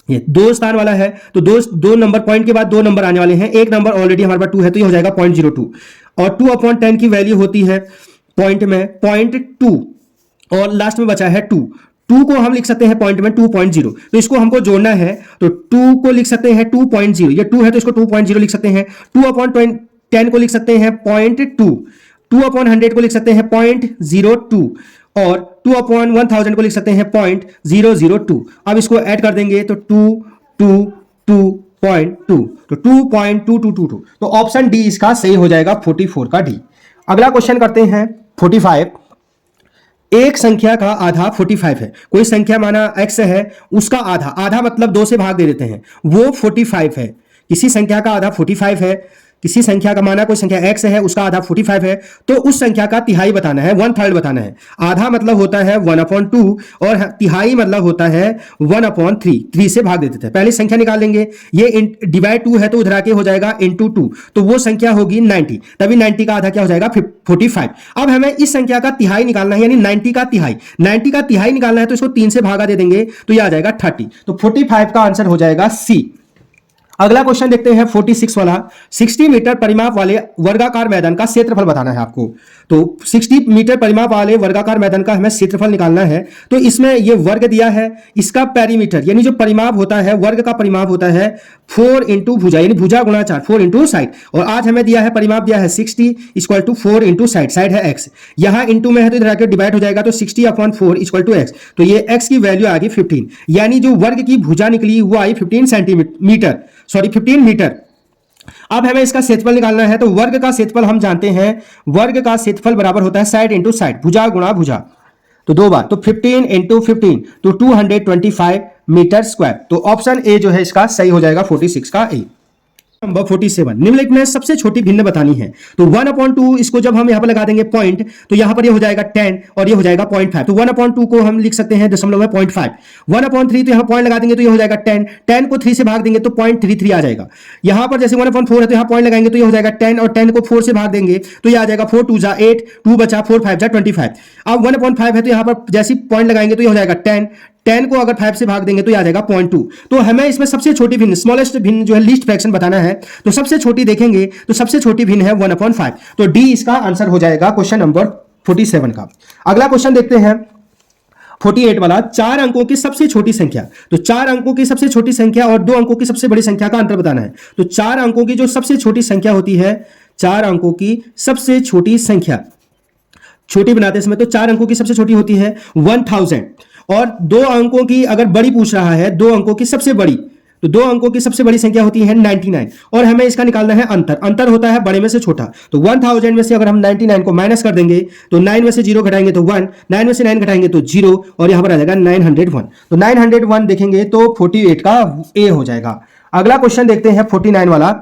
ये 2 स्थान वाला है, तो दो नंबर पॉइंट के बाद 2 नंबर आने वाले हैं, एक नंबर ऑलरेडी हमारे पास 2 है तो ये हो जाएगा 0.02। और 2/10 की वैल्यू होती है पॉइंट में 0.2 और लास्ट में बचा है 2 को हम लिख सकते हैं पॉइंट में 2.0, तो इसको हमको जोड़ना है, तो 2 को लिख सकते हैं 2.0, ये 2 है तो इसको 2.0 लिख सकते हैं, 2/10 को लिख सकते हैं 0.2, 2/100 को लिख सकते हैं 0.02 और 2/1000 को लिख सकते हैं 0.002। अब इसको ऐड कर देंगे तो 2.2, तो 2.2222, तो ऑप्शन डी इसका सही हो जाएगा, 44 का डी। अगला क्वेश्चन करते हैं 45। एक संख्या का आधा 45 है, कोई संख्या माना x है, उसका आधा, आधा मतलब 2 से भाग दे देते हैं, वो 45 है। किसी संख्या का आधा 45 है, किसी संख्या का माना कोई संख्या x है, उसका आधा 45 है, तो उस संख्या का तिहाई बताना है, 1/3 बताना है। आधा मतलब होता है 1/2 और तिहाई मतलब होता है 1/3, 3 से भाग देते थे। पहले संख्या निकाल लेंगे, ये डिवाइड 2 है तो उधर आके हो जाएगा इंटू 2, तो वो संख्या होगी 90, तभी 90 का आधा क्या हो जाएगा 45। अब हमें इस संख्या का तिहाई निकालना है, यानी 90 का तिहाई, 90 का तिहाई निकालना है, तो इसको 3 से भागा दे देंगे तो ये आ जाएगा 30, तो 45 का आंसर हो जाएगा सी। अगला क्वेश्चन देखते हैं 46 वाला। 60 मीटर परिमाप वाले वर्गाकार मैदान का क्षेत्रफल बताना है आपको। तो 60 मीटर परिमाप वाले वर्गाकार मैदान का हमें क्षेत्रफल निकालना है, तो इसमें ये वर्ग दिया है, इसका पेरीमीटर यानी जो परिमाप होता है, वर्ग का परिमाप होता है 4 इंटू भुजा, यानी भुजा गुणा 4, 4 इंटू साइड। और आज हमें दिया है परिमाप दिया है 60 equal to 4 into side, side है x, यहां इंटू में है तो इधर आके डिवाइड हो जाएगा, तो 60/4 इक्वल टू x, तो ये x की वैल्यू आ गई 15, यानी जो वर्ग की भुजा निकली वो आई 15 मीटर। अब हमें इसका क्षेत्रफल निकालना है, तो वर्ग का क्षेत्रफल हम जानते हैं, वर्ग का क्षेत्रफल बराबर होता है साइड इंटू साइड, भुजा गुणा भुजा, तो 2 बार, तो 15 इंटू 15 तो 225 मीटर स्क्वायर। तो ऑप्शन ए जो है इसका सही हो जाएगा, 46 का ए। नंबर 47, निम्नलिखित में सबसे छोटी भिन्न बतानी है। तो 1/2 इसको जब हम यहां पर लगा देंगे पॉइंट, तो यहां पर ये हो जाएगा 10 और ये हो जाएगा 0.5, तो 1/2 को हम लिख सकते हैं दशमलव में 0.5। 1/3 तो यहां पॉइंट लगा देंगे तो ये हो जाएगा 10, 10 को 3 से भाग देंगे तो 0.33 आ जाएगा। यहां पर जैसे 1/4 है तो यहां पॉइंट लगाएंगे तो ये हो जाएगा 10 और 10 को 4 से भाग देंगे तो ये आ जाएगा 4 2 जा 8, 2 बचा 4 5 जा 25। अब 1/5 है तो यहां पर जैसे पॉइंट लगाएंगे तो ये हो जाएगा 10, 10 को अगर 5 से भाग देंगे तो ये आ जाएगा 0.2। तो हमें इसमें सबसे छोटी भिन्न, स्मॉलेस्ट भिन्न जो है लीस्ट फ्रैक्शन बताना है, तो सबसे छोटी देखेंगे तो सबसे छोटी भिन्न है 1/5, तो डी इसका आंसर हो जाएगा क्वेश्चन नंबर 47 का। अगला क्वेश्चन देखते हैं 48 वाला। 4 अंकों की सबसे छोटी संख्या, तो 4 अंकों की सबसे छोटी संख्या और 2 अंकों की सबसे बड़ी संख्या का अंतर बताना है। तो 4 अंकों की जो सबसे छोटी संख्या होती है, 4 अंकों की सबसे छोटी संख्या, छोटी बनाते समय तो 4 अंकों की सबसे छोटी होती है 1000, और 2 अंकों की अगर बड़ी पूछ रहा है, 2 अंकों की सबसे बड़ी, तो 2 अंकों की सबसे बड़ी संख्या होती है 99, और हमें इसका निकालना है अंतर, अंतर होता है बड़े में से छोटा। तो 1000 में से अगर हम 99 को माइनस कर देंगे तो 9 में से 0 घटाएंगे तो 1, 9 में से 9 घटाएंगे तो 0, और यहां पर आ जाएगा 901। तो 901 देखेंगे तो 48 का ए हो जाएगा। अगला क्वेश्चन देखते हैं 49 वाला।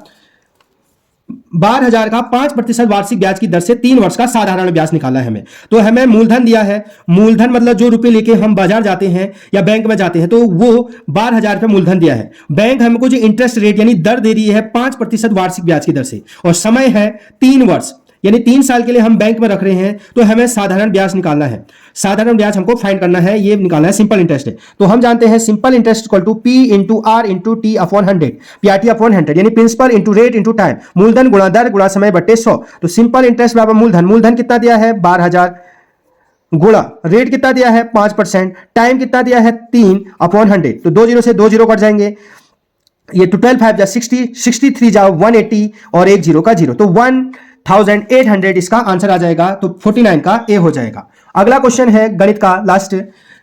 12,000 का 5% वार्षिक ब्याज की दर से 3 वर्ष का साधारण ब्याज निकाला है हमें। तो हमें मूलधन दिया है, मूलधन मतलब जो रुपए लेके हम बाजार जाते हैं या बैंक में जाते हैं, तो वो 12,000 रुपये मूलधन दिया है। बैंक हमको जो इंटरेस्ट रेट यानी दर दे रही है 5% वार्षिक ब्याज की दर से, और समय है 3 वर्ष, यानी 3 साल के लिए हम बैंक में रख रहे हैं तो हमें साधारण ब्याज निकालना है, साधारण ब्याज हमको फाइंड करना है, ये निकालना है, सिंपल इंटरेस्ट है। तो हम जानते हैं simple interest equal to P into R into T upon 100, PRT upon 100, यानी principal into rate into time, मूलधन गुणा दर गुणा समय बट्टे 100। तो सिंपल इंटरेस्ट बराबर मूलधन कितना दिया है 12,000, गुणा रेट कितना दिया है 5%, टाइम कितना दिया है 3 अपॉन 100। तो 2 जीरो से 2 जीरो कट जाएंगे, ये 12 5 जा 60, 63 जा 180 और 1 जीरो का 0, तो 1800 इसका आंसर आ जाएगा। तो 49 का ए हो जाएगा। अगला क्वेश्चन है गणित का लास्ट,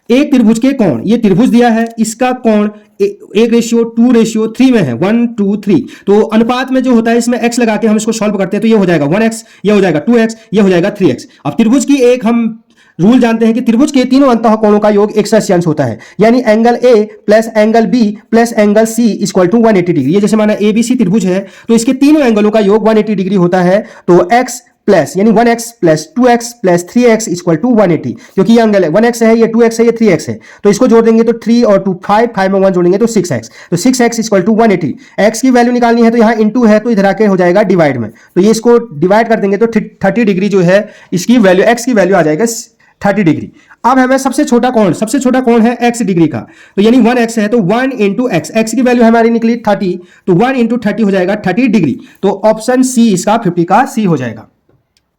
एक त्रिभुज के कोण, ये त्रिभुज दिया है, इसका कोण 1:2:3 में है, 1 2 3। तो अनुपात में जो होता है इसमें x लगा के हम इसको सॉल्व करते हैं, तो ये हो जाएगा 1x, ये हो जाएगा 2x, ये हो जाएगा 3x। अब त्रिभुज की एक हम रूल जानते हैं कि त्रिभुज के तीनों अंतः कोणों का योग 180 होता है, यानी angle A plus angle B plus angle C equal to 180 degree. ये जैसे माना एबीसी त्रिभुज है तो इसके तीनों एंगलों का योग 180 डिग्री होता है। तो x प्लस यानी 1x plus 2x plus 3x equal to 180, क्योंकि ये एंगल है 1x है, ये 2x है, ये 3x है, तो इसको जोड़ देंगे तो 3 और 2 5, 5 में 1 जोड़ेंगे तो 6x, तो 6x इक्वल टू 180। x की वैल्यू निकालनी है तो यहाँ इंटू है तो इधर आके हो जाएगा डिवाइड में, तो ये इसको डिवाइड कर देंगे तो 30 डिग्री जो है इसकी वैल्यू, x की वैल्यू आ जाएगा 30 डिग्री। अब हमें सबसे छोटा कोण है x डिग्री का, तो यानी 1x है तो 1 इंटू एक्स, एक्स की वैल्यू हमारी निकली 30, तो 1 इंटू 30 हो जाएगा 30 डिग्री। तो ऑप्शन सी इसका 50 का सी हो जाएगा।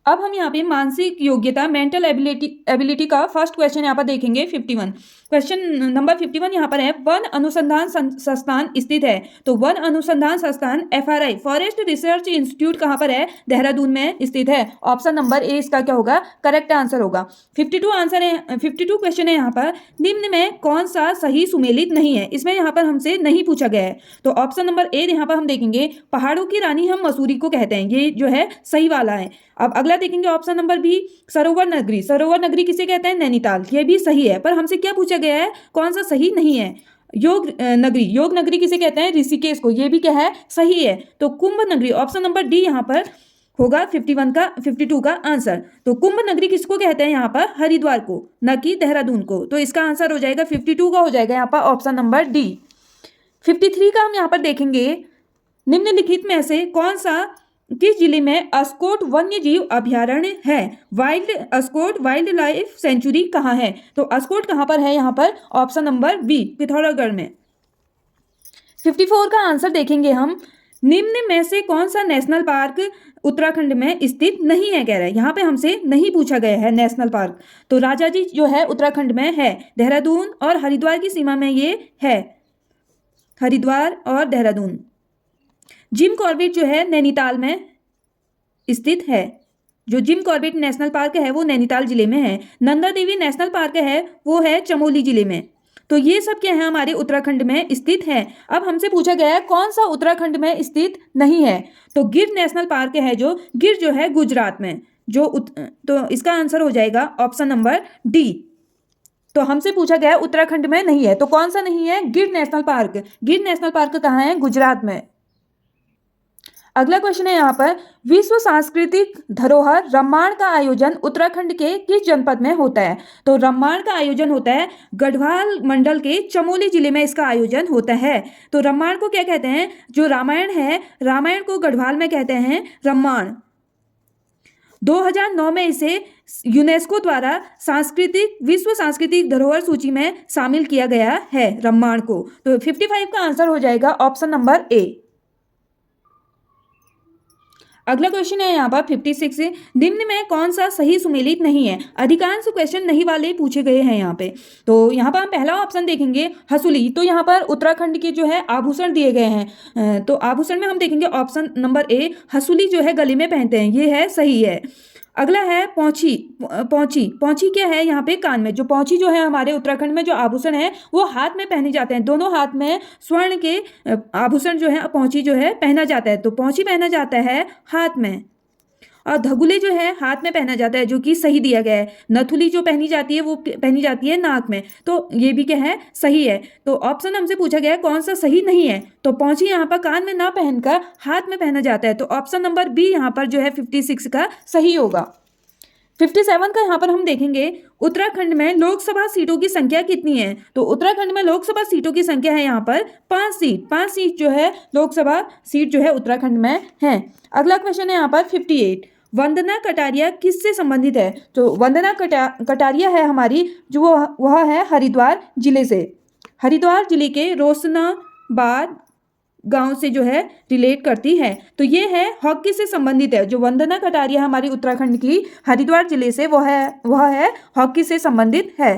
अब हम यहाँ पे मानसिक योग्यता मेंटल एबिलिटी का फर्स्ट क्वेश्चन यहाँ पर देखेंगे 51। क्वेश्चन नंबर 51 यहाँ पर है, वन अनुसंधान संस्थान स्थित है। तो वन अनुसंधान संस्थान FRI फॉरेस्ट रिसर्च इंस्टीट्यूट कहाँ पर है, देहरादून में स्थित है। ऑप्शन नंबर ए इसका क्या होगा, करेक्ट आंसर होगा। 52 आंसर है, 52 क्वेश्चन है यहाँ पर, निम्न में कौन सा सही सुमेलित नहीं है, इसमें यहाँ पर हमसे नहीं पूछा गया है। तो ऑप्शन नंबर ए यहाँ पर हम देखेंगे, पहाड़ों की रानी हम मसूरी को कहते हैं, ये जो है सही वाला है। अब अगला देखेंगे ऑप्शन नंबर बी, सरोवर नगरी, सरोवर नगरी किसे कहते हैं, नैनीताल, ये भी सही है। पर हमसे क्या पूछा गया है, कौन सा सही नहीं है। योग नगरी किसे कहते हैं, ऋषिकेश को, ये भी क्या है, सही है। तो कुंभ नगरी, ऑप्शन नंबर डी यहाँ पर होगा 52 का आंसर। तो कुंभ नगरी किसको कहते हैं यहाँ पर, हरिद्वार को, न कि देहरादून को। तो इसका आंसर हो जाएगा 52 का हो जाएगा यहाँ पर ऑप्शन नंबर डी। 53 का हम यहाँ पर देखेंगे, निम्नलिखित में से कौन सा किस जिले में अस्कोट वन्य जीव अभयारण्य है, अस्कोट वाइल्ड लाइफ सेंचुरी कहाँ है। तो अस्कोट कहाँ पर है यहाँ पर, ऑप्शन नंबर बी, पिथौरागढ़ में। 54 का आंसर देखेंगे हम, निम्न में से कौन सा नेशनल पार्क उत्तराखंड में स्थित नहीं है, कह रहा है। यहाँ पे हमसे नहीं पूछा गया है नेशनल पार्क। तो राजाजी जो है उत्तराखंड में है, देहरादून और हरिद्वार की सीमा में ये है, हरिद्वार और देहरादून। जिम कॉर्बेट जो है नैनीताल में स्थित है, जो जिम कॉर्बेट नेशनल पार्क है वो नैनीताल जिले में है। नंदा देवी नेशनल पार्क है वो है चमोली जिले में। तो ये सब क्या है, हमारे उत्तराखंड में स्थित है। अब हमसे पूछा गया है कौन सा उत्तराखंड में स्थित नहीं है। तो गिर नेशनल पार्क है, जो गिर जो है गुजरात में, तो इसका आंसर हो जाएगा ऑप्शन नंबर डी। तो हमसे पूछा गया उत्तराखंड में नहीं है, तो कौन सा नहीं है, गिर नेशनल पार्क। गिर नेशनल पार्क कहाँ है, गुजरात में। अगला क्वेश्चन है यहाँ पर, विश्व सांस्कृतिक धरोहर रम्माण का आयोजन उत्तराखंड के किस जनपद में होता है। तो रम्माण का आयोजन होता है गढ़वाल मंडल के चमोली जिले में, इसका आयोजन होता है। तो रम्माण को क्या कहते हैं, जो रामायण है, रामायण को गढ़वाल में कहते हैं रम्माण। 2009 में इसे यूनेस्को द्वारा विश्व सांस्कृतिक धरोहर सूची में शामिल किया गया है रम्माण को। तो 55 का आंसर हो जाएगा ऑप्शन नंबर ए। अगला क्वेश्चन है यहाँ पर 56, निम्न में कौन सा सही सुमेलित नहीं है। अधिकांश क्वेश्चन नहीं वाले पूछे गए हैं यहाँ पे। तो यहाँ पर हम पहला ऑप्शन देखेंगे हसूली। तो यहाँ पर उत्तराखंड के जो है आभूषण दिए गए हैं, तो आभूषण में हम देखेंगे ऑप्शन नंबर ए, हसूली जो है गले में पहनते हैं, ये है सही है। अगला है पौंची क्या है यहाँ पे, कान में। जो पौंची जो है हमारे उत्तराखंड में जो आभूषण है वो हाथ में पहने जाते हैं, दोनों हाथ में स्वर्ण के आभूषण जो है पौंची जो है पहना जाता है। तो पौंची पहना जाता है हाथ में, और धगुले जो है हाथ में पहना जाता है, जो कि सही दिया गया है। नथुली जो पहनी जाती है वो पहनी जाती है नाक में, तो ये भी क्या है, सही है। तो ऑप्शन हमसे पूछा गया है कौन सा सही नहीं है, तो पौंची यहाँ पर कान में ना पहनकर हाथ में पहना जाता है। तो ऑप्शन नंबर बी यहाँ पर जो है 56 का सही होगा। 57 का यहाँ पर हम देखेंगे, उत्तराखंड में लोकसभा सीटों की संख्या कितनी है। तो उत्तराखंड में लोकसभा सीटों की संख्या है यहाँ पर 5 सीट जो है लोकसभा सीट जो है उत्तराखंड में है। अगला क्वेश्चन है यहाँ पर 58, वंदना कटारिया किससे संबंधित है? तो वंदना कटारिया है हमारी जो वह है हरिद्वार जिले से, हरिद्वार जिले के रोशनाबाद गांव से जो है रिलेट करती है। तो ये है हॉकी से संबंधित है। जो वंदना कटारिया हमारी उत्तराखंड की हरिद्वार जिले से वह है हॉकी से संबंधित है।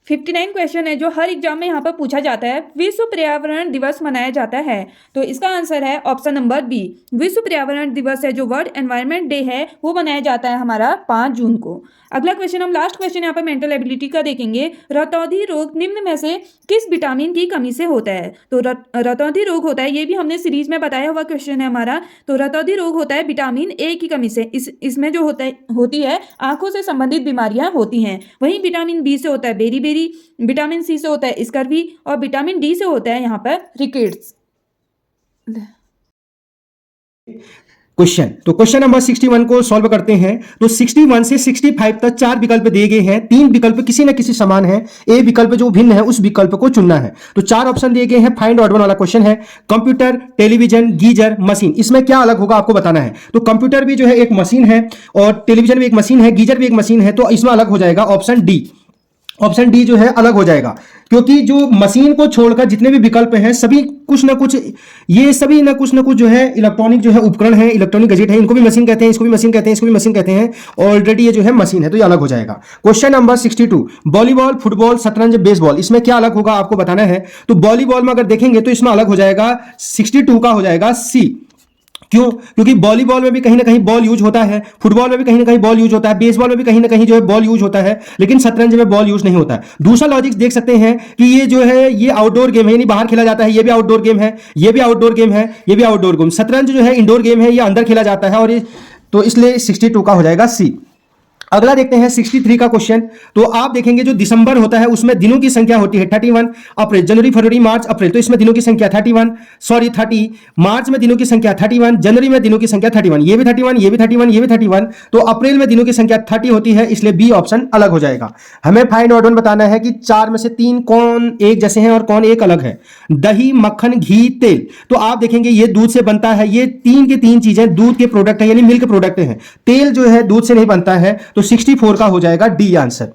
59 क्वेश्चन है जो हर एग्जाम में यहाँ पर पूछा जाता है। विश्व पर्यावरण दिवस मनाया जाता है, तो इसका आंसर है ऑप्शन नंबर बी, विश्व पर्यावरण दिवस है जो वर्ल्ड एनवायरनमेंट डे है वो मनाया जाता है हमारा 5 जून को। अगला क्वेश्चन, हम लास्ट क्वेश्चन यहाँ पर मेंटल एबिलिटी का देखेंगे। रतौंधी रोग निम्न में से किस विटामिन की कमी से होता है? तो रतौंधी रोग होता है, ये भी हमने सीरीज में बताया हुआ क्वेश्चन है हमारा। तो रतौंधी रोग होता है विटामिन ए की कमी से। इसमें जो होती है आंखों से संबंधित बीमारियां होती हैं। वहीं विटामिन बी से होता है बेरी, विटामिन सी से होता है स्कर्वी और विटामिन डी से होता है यहाँ पर रिकेट्स।
क्वेश्चन, तो क्वेश्चन नंबर 61 को सॉल्व करते हैं। तो 61 से 65 तक 4 विकल्प दिए गए हैं, 3 विकल्प किसी न किसी समान है, ए विकल्प जो भिन्न है उस विकल्प को चुनना है। तो 4 ऑप्शन दिए गए हैं। फाइंड ऑड वन वाला क्वेश्चन है। कंप्यूटर, टेलीविजन, गीजर, मशीन, इसमें क्या अलग होगा आपको बताना है। तो कंप्यूटर भी जो है एक मशीन है और टेलीविजन भी एक मशीन है, गीजर भी एक मशीन है, तो इसमें अलग हो जाएगा ऑप्शन डी। ऑप्शन डी जो है अलग हो जाएगा, क्योंकि जो मशीन को छोड़कर जितने भी विकल्प हैं सभी कुछ ना कुछ, ये सभी ना कुछ जो है इलेक्ट्रॉनिक जो है उपकरण है, इलेक्ट्रॉनिक गैजेट है, इनको भी मशीन कहते हैं, इसको भी मशीन कहते हैं, इसको भी मशीन कहते हैं। ऑलरेडी ये जो है मशीन है, तो ये अलग हो जाएगा। क्वेश्चन नंबर 62, वॉलीबॉल, फुटबॉल, शतरंज, बेसबॉल, इसमें क्या अलग होगा आपको बताना है। तो वॉलीबॉल में अगर देखेंगे तो इसमें अलग हो जाएगा 62 का हो जाएगा सी। क्यों? क्योंकि वॉलीबॉल में भी कहीं ना कहीं बॉल यूज होता है, फुटबॉल में भी कहीं ना कहीं बॉल यूज होता है, बेसबॉल में भी कहीं ना कहीं जो है बॉल यूज होता है, लेकिन शतरंज में बॉल यूज नहीं होता है। दूसरा लॉजिक देख सकते हैं कि ये जो है ये आउटडोर गेम है, यानी बाहर खेला जाता है, ये भी आउटडोर गेम है, ये भी आउटडोर गेम है, ये भी आउटडोर गेम। शतरंज जो है इंडोर गेम है, ये अंदर खेला जाता है, और ये तो इसलिए 62 का हो जाएगा सी। अगला देखते हैं 63 का क्वेश्चन। तो आप देखेंगे जो दिसंबर होता है उसमें दिनों की संख्या होती है 31, अप्रैल, जनवरी, फरवरी, मार्च, अप्रैल, तो इसमें दिनों की संख्या 30, मार्च में दिनों की संख्या 31, जनवरी में दिनों की संख्या 31, ये भी 31, ये भी 31, ये भी 31, तो अप्रैल में दिनों की संख्या 30 होती है, इसलिए बी ऑप्शन अलग हो जाएगा। हमें फाइंड आउट बताना है कि 4 में से 3 कौन एक जैसे हैं और कौन एक अलग है। दही, मक्खन, घी, तेल, तो आप देखेंगे ये दूध से बनता है, ये 3 के 3 चीजें दूध के प्रोडक्ट है, यानी मिल्क प्रोडक्ट है। तेल जो है दूध से नहीं बनता है, तो 64 का हो जाएगा डी आंसर।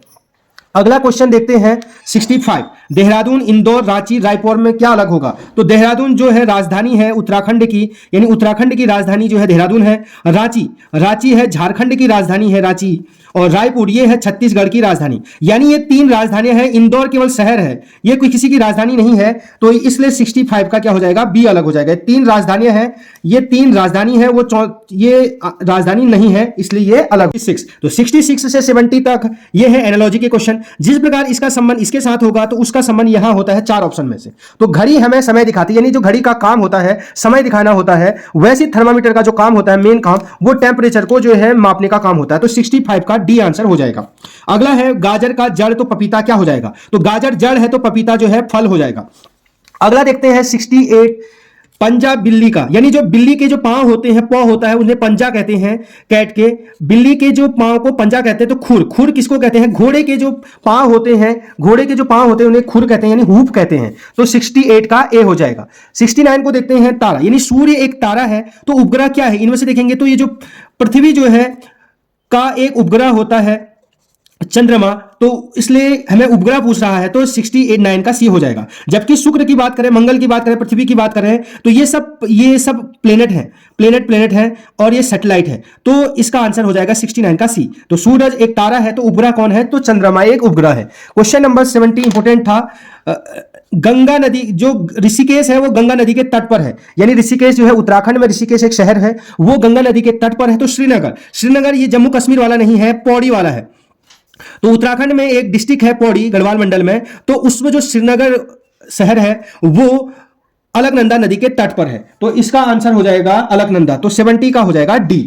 अगला क्वेश्चन देखते हैं 65, देहरादून, इंदौर, रांची, रायपुर में क्या अलग होगा। तो देहरादून जो है राजधानी है उत्तराखंड की, यानी उत्तराखंड की राजधानी जो है देहरादून है। रांची है झारखंड की राजधानी है रांची, और रायपुर ये है छत्तीसगढ़ की राजधानी। यानी ये 3 राजधानियां हैं, इंदौर केवल शहर है, ये कोई किसी की राजधानी नहीं है, तो इसलिए 65 का क्या हो जाएगा, बी अलग हो जाएगा। 3 राजधानियां हैं, ये 3 राजधानी है, वो ये राजधानी नहीं है, इसलिए ये अलग। 66, तो 66 से 70 तक ये है एनालॉजी के क्वेश्चन। जिस प्रकार इसका संबंध इसके साथ होगा तो उसका संबंध यहां होता है 4 ऑप्शन में से। तो घड़ी हमें समय दिखाती है, यानी जो घड़ी का काम होता है समय दिखाना होता है, वैसे थर्मामीटर का जो काम होता है मेन काम, वो टेम्परेचर को जो है मापने का काम होता है। तो 65 का डी आंसर हो जाएगा। अगला है गाजर का जड़, तो पपीता क्या हो जाएगा। तो गाजर जड़ है तो पपीता जो है फल हो जाएगा। अगला देखते हैं 68, पंजा बिल्ली का, यानी जो बिल्ली के जो पांव होते हैं, पॉ होता है, उन्हें पंजा कहते हैं कैट के। बिल्ली के जो पांव को पंजा कहते हैं। तो खुर किसको कहते हैं, घोड़े के जो पांव होते हैं, उन्हें खुर कहते हैं, यानी हूफ कहते हैं। तो 68 का ए हो जाएगा। 69 को देखते हैं तारा, यानी सूर्य एक तारा है, तो उपग्रह क्या है, इनमें से देखेंगे तो ये जो पृथ्वी जो है का एक उपग्रह होता है चंद्रमा, तो इसलिए हमें उपग्रह पूछ रहा है, तो 69 का सी हो जाएगा। जबकि शुक्र की बात करें, मंगल की बात करें, पृथ्वी की बात करें, तो ये सब प्लेनेट है और ये सैटेलाइट है, तो इसका आंसर हो जाएगा 69 का सी। तो सूरज एक तारा है, तो उपग्रह कौन है, तो चंद्रमा एक उपग्रह है। क्वेश्चन नंबर 70 इंपोर्टेंट था। गंगा नदी, जो ऋषिकेश है वो गंगा नदी के तट पर है, यानी ऋषिकेश जो है उत्तराखंड में ऋषिकेश एक शहर है, वो गंगा नदी के तट पर है। तो श्रीनगर ये जम्मू कश्मीर वाला नहीं है, पौड़ी वाला है। तो उत्तराखंड में एक डिस्ट्रिक्ट है पौड़ी गढ़वाल मंडल में, तो उसमें जो श्रीनगर शहर है वो अलकनंदा नदी के तट पर है, तो इसका आंसर हो जाएगा अलकनंदा। तो 70 का हो जाएगा डी।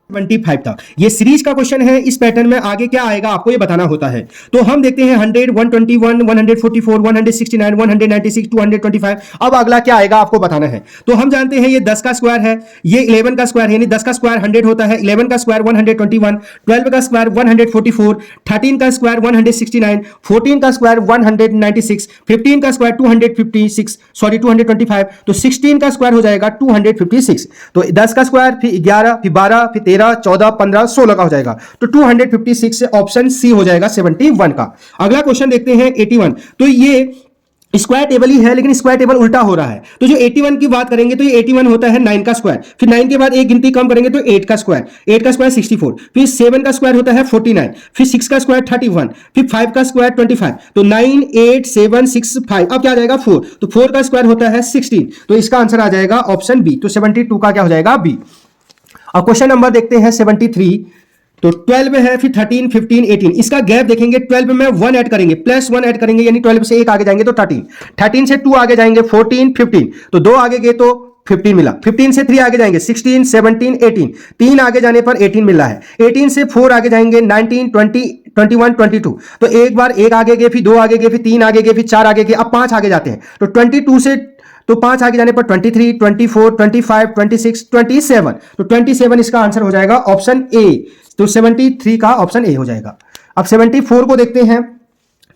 25 था। ये सीरीज का क्वेश्चन है। इस पैटर्न में आगे क्या आएगा आपको ये बताना होता है। तो हम देखते हैं 100, 121, 144, 169, 196, 225। अब अगला क्या आएगा आपको बताना है। तो हम जानते हैं ये 10 का स्क्वायर है, ये 11 का स्क्वायर है, यानी 10 का स्क्वायर 100 होता है, 11 का स्क्वायर 121, 12 का स्क्वायर 144, 13 का स्क्वायर 169, 14 का स्क्वायर 196, 15 का स्क्वायर 225, तो 16 का स्क्वायर हो जाएगा 256। तो 10 का स्क्वायर, फिर 11, फिर 12, फिर 13, 14, 15, 16 का हो जाएगा। तो 256 ऑप्शन सी हो जाएगा 71 का। अगला क्वेश्चन देखते हैं 81। तो ये स्क्वायर टेबल ही है, लेकिन स्क्वायर टेबल उल्टा हो रहा है। तो जो 81 की बात करेंगे तो ये 81 होता है 9 का स्क्वायर, फिर 9 के बाद एक गिनती कम करेंगे तो 8 का स्क्वायर, 8 का स्क्वायर 64, फिर 7 का स्क्वायर होता है 49, फिर 6 का स्क्वायर 31, फिर 5 का स्क्वायर 25। तो 9, 8, 7, 6, 5। अब क्या आ जाएगा 4। तो 4 का स्क्वायर होता है 16। तो इसका आंसर आ जाएगा ऑप्शन बी। तो 72 का क्या हो जाएगा बी। अब क्वेश्चन नंबर देखते हैं 73। तो 12 में है, फिर 13, 15, 18। इसका गैप देखेंगे। 12 में 1 ऐड करेंगे, प्लस 1 ऐड करेंगे, यानी 12 से 1 आगे जाएंगे तो 13, 13 से 2 आगे जाएंगे 14, 15, तो 2 आगे गए तो 15 मिला, 15 से 3 आगे जाएंगे 16, 17, 18, 3 आगे जाने पर 18 मिल रहा है, 18 से 4 आगे जाएंगे 19, 20, 21, 22। तो एक बार 1 आगे गए, फिर 2 आगे गए, फिर 3 आगे गए, फिर 4 आगे गए, अब 5 आगे जाते हैं। तो 22 से तो 5 आगे जाने पर 23, 24, 25, 26, 27। तो 27 इसका आंसर हो जाएगा ऑप्शन ए। तो 73 का ऑप्शन ए हो जाएगा। अब 74 को देखते हैं।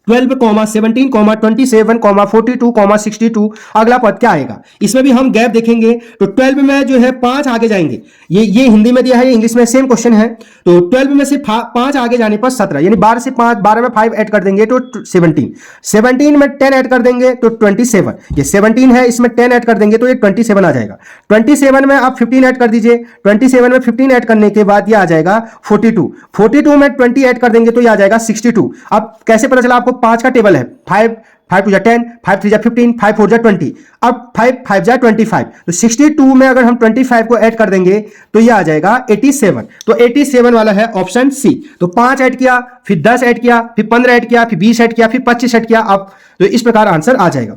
12, 17, 27, 42, 62। अगला पद क्या आएगा। इसमें भी हम गैप देखेंगे। तो 12 में जो है 5 आगे जाएंगे, ये हिंदी में दिया है, इंग्लिश में सेम क्वेश्चन है। तो 12 में से 5 आगे जाने पर 17, यानी 12 से 5, 12 में 5 ऐड कर देंगे तो 17, 17 में 10 ऐड कर देंगे तो 27। ये 17 है, इसमें 10 ऐड कर देंगे तो ये 27 आ जाएगा। 27 में आप 15 ऐड कर दीजिए। 27 में 15 ऐड करने के बाद ये आ जाएगा 42, 42 में 20 ऐड कर देंगे तो ये आ जाएगा 62। अब कैसे पता चला आपको। 5 का टेबल है, 5, 5 2 10, 5 3 15, 5 4 20। अब 5 5 25। तो 62 में अगर हम 25 को ऐड कर देंगे तो ये आ जाएगा 87। तो 87 वाला है ऑप्शन सी। तो 5 ऐड किया, फिर 10 ऐड किया, फिर 15 ऐड किया, फिर 20 ऐड किया, फिर 25 ऐड किया। अब तो इस प्रकार आंसर आ जाएगा।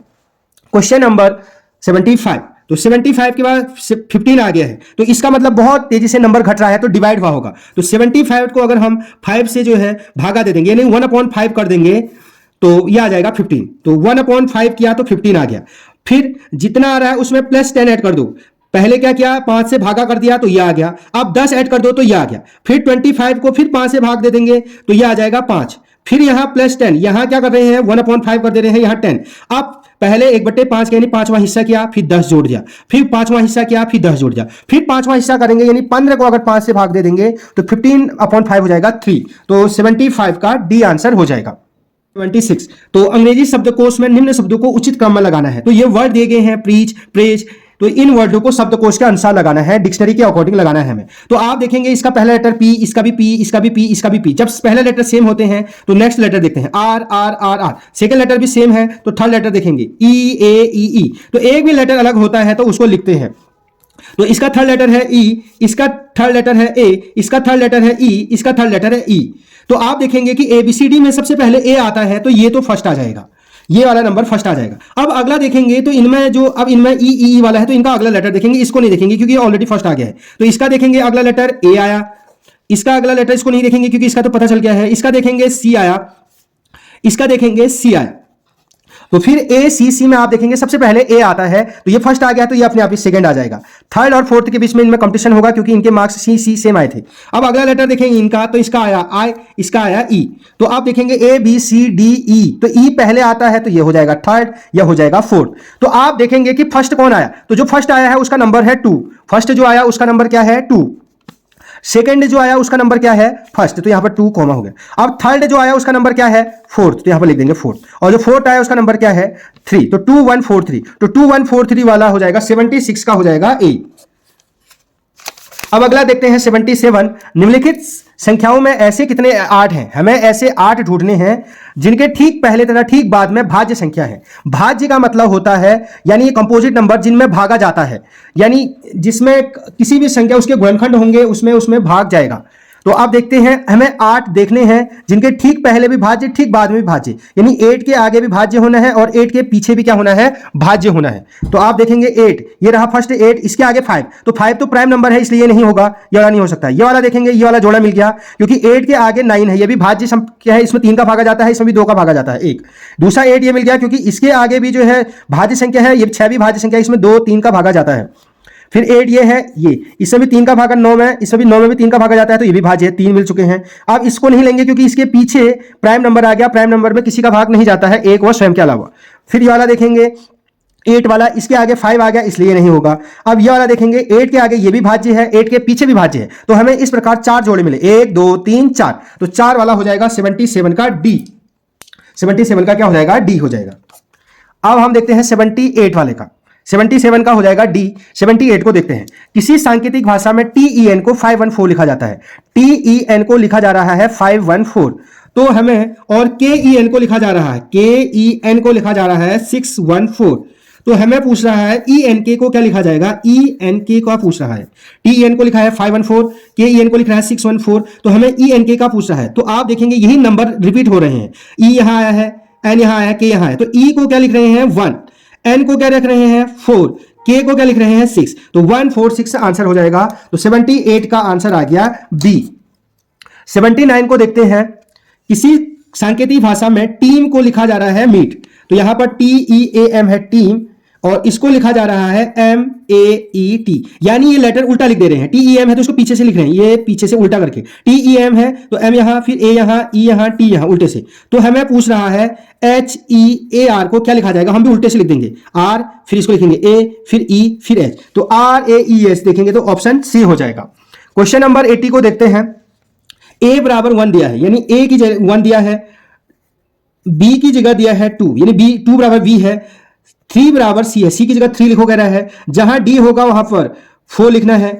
Question number 75। तो 75 के बाद 15 आ गया है, तो इसका मतलब बहुत तेजी से नंबर घट रहा है, तो डिवाइड हुआ होगा। तो 75 को अगर हम 5 से जो है भागा दे देंगे, यानी 1/5 कर देंगे तो ये आ जाएगा 15। तो 1/5 किया तो 15 आ गया। फिर जितना आ रहा है उसमें प्लस 10 ऐड कर दो। पहले क्या किया, 5 से भागा कर दिया तो ये आ गया। अब 10 ऐड कर दो तो ये आ गया। फिर 25 को फिर 5 से भाग दे देंगे तो ये आ जाएगा 5। फिर यहां प्लस 10, यहां क्या कर रहे हैं 1/5 कर दे रहे हैं, यहां 10। अब पहले 1/5 यानी 5वां हिस्सा किया, फिर 10 जोड़ दिया, फिर 5वां हिस्सा किया, फिर 10 जोड़ दिया, फिर 5वां हिस्सा करेंगे, यानी 15 को अगर 5 से भाग दे देंगे तो 15/5 हो जाएगा 3। तो 75 का डी आंसर हो जाएगा। 26। तो अंग्रेजी शब्दकोश में निम्न शब्दों को उचित क्रम में लगाना है। तो ये वर्ड दिए गए हैं, प्रीच, प्रेज। तो इन वर्डों को शब्दकोश के अनुसार लगाना है, डिक्शनरी के अकॉर्डिंग लगाना है हमें। तो आप देखेंगे इसका पहला लेटर पी, इसका भी पी, इसका भी पी, इसका भी पी। जब पहले लेटर सेम होते हैं तो नेक्स्ट लेटर देखते हैं R R R R. Second letter भी सेम है तो थर्ड लेटर देखेंगे ई ए ई ई। तो एक भी लेटर अलग होता है तो उसको लिखते हैं। तो इसका थर्ड लेटर है ई, इसका थर्ड लेटर है ए, इसका थर्ड लेटर है ई, इसका थर्ड लेटर है ई। तो आप देखेंगे कि ABCD में सबसे पहले ए आता है तो ये तो फर्स्ट आ जाएगा, ये वाला नंबर फर्स्ट आ जाएगा। अब अगला देखेंगे तो इनमें जो अब इनमें ई वाला है तो इनका अगला लेटर देखेंगे, इसको नहीं देखेंगे क्योंकि ऑलरेडी फर्स्ट आ गया है। तो इसका देखेंगे अगला लेटर ए आया, इसका अगला लेटर इसको नहीं देखेंगे क्योंकि इसका तो पता चल गया है। इसका देखेंगे सी आया, इसका देखेंगे सी आया। तो फिर ACC में आप देखेंगे सबसे पहले ए आता है तो ये फर्स्ट आ गया तो ये अपने आप ही सेकंड आ जाएगा। थर्ड और फोर्थ के बीच में इनमें कंपटीशन होगा क्योंकि इनके मार्क्स C सेम आए थे। अब अगला लेटर देखेंगे इनका तो इसका आया I, इसका आया E। तो आप देखेंगे ABCDE। तो E पहले आता है तो ये हो जाएगा थर्ड, यह हो जाएगा फोर्थ। तो आप देखेंगे कि फर्स्ट कौन आया, तो जो फर्स्ट आया है उसका नंबर है 2। फर्स्ट जो आया उसका नंबर क्या है 2। सेकंड जो आया उसका नंबर क्या है फर्स्ट, तो यहां पर 2 कॉमा हो गया। अब थर्ड जो आया उसका नंबर क्या है फोर्थ, तो यहां पर लिख देंगे फोर्थ। और जो फोर्थ आया उसका नंबर क्या है 3, तो 2 1 4 3। तो 2 1 4 3 वाला हो जाएगा 76 का हो जाएगा ए। अब अगला देखते हैं 77। निम्नलिखित संख्याओं में ऐसे कितने 8 हैं। हमें ऐसे 8 ढूंढने हैं जिनके ठीक पहले तथा ठीक बाद में भाज्य संख्या है। भाज्य का मतलब होता है यानी ये कंपोजिट नंबर जिनमें भागा जाता है, यानी जिसमें किसी भी संख्या उसके गुणनखंड होंगे उसमें भाग जाएगा। तो आप देखते हैं हमें 8 देखने हैं जिनके ठीक पहले भी भाज्य, ठीक बाद में भी भाज्य, यानी 8 के आगे भी भाज्य होना है और 8 के पीछे भी क्या होना है, भाज्य होना है। तो आप देखेंगे 8, ये रहा फर्स्ट 8, इसके आगे 5, तो 5 तो प्राइम नंबर है इसलिए ये नहीं होगा, ये वाला नहीं हो सकता। ये वाला देखेंगे, ये वाला जोड़ा मिल गया क्योंकि 8 के आगे 9 है, ये भी भाज्य संख्या है, इसमें 3 का भागा जाता है, इसमें भी 2 का भागा जाता है, एक दूसरा 8 ये मिल गया क्योंकि इसके आगे भी जो है भाज्य संख्या है, ये 6 भी भाज्य संख्या है, इसमें 2 3 का भागा जाता है। फिर 8 ये है, ये इसमें भी 3 का भागा 9 में, इसमें भी 9 में भी 3 का भागा जाता है, तो ये भी भाज्य है, 3 मिल चुके हैं। अब इसको नहीं लेंगे क्योंकि इसके पीछे प्राइम नंबर आ गया, प्राइम नंबर में किसी का भाग नहीं जाता है, एक व स्वयं के अलावा। फिर ये वाला देखेंगे 8 वाला, इसके आगे 5 आ गया इसलिए नहीं होगा। अब ये वाला देखेंगे 8 के आगे ये भी भाज्य है, 8 के पीछे भी भाज्य है, तो हमें इस प्रकार 4 जोड़े मिले, 1 2 3 4, तो 4 वाला हो जाएगा 77 का डी। 77 का क्या हो जाएगा, डी हो जाएगा। अब हम देखते हैं 78 वाले का, 77 का हो जाएगा डी। 78 को देखते हैं। किसी सांकेतिक भाषा में TEN को 514 लिखा जाता है, TEN को लिखा जा रहा है 514, तो हमें और KEN को लिखा जा रहा है, KEN को लिखा जा रहा है 614, तो हमें पूछ रहा है ENK को क्या लिखा जाएगा, ENK को पूछ रहा है। TEN को लिखा है 514, KEN को लिख रहा है 614, तो हमें ENK का पूछ रहा है। तो आप देखेंगे यही नंबर रिपीट हो रहे हैं, E यहां आया है, N यहां आया है, K यहां है, तो E को क्या लिख रहे हैं 1, N को क्या रख रहे हैं 4, K को क्या लिख रहे हैं 6, तो 146 आंसर हो जाएगा। तो 78 का आंसर आ गया बी। 79 को देखते हैं। किसी सांकेतिक भाषा में टीम को लिखा जा रहा है मीट, तो यहां पर TEAM है टीम, और इसको लिखा जा रहा है MAET, यानी ये लेटर उल्टा लिख दे रहे हैं। TEM है तो इसको पीछे से लिख रहे हैं, ये पीछे से उल्टा करके। TEM है तो M यहां, फिर A यहां, E यहां, T यहां, उल्टे से। तो हमें पूछ रहा है HEAR को क्या लिखा जाएगा, हम भी उल्टे से लिख देंगे, R फिर इसको लिखेंगे A फिर E फिर H, तो RAES देखेंगे तो ऑप्शन सी हो जाएगा। क्वेश्चन नंबर 80 को देखते हैं। A बराबर 1 दिया है, यानी A की जगह 1 दिया है, B की जगह दिया है 2, यानी B 2 बराबर B है, 3 बराबर C है, C की जगह 3 लिखो कह रहा है, जहां D होगा वहां पर 4 लिखना है,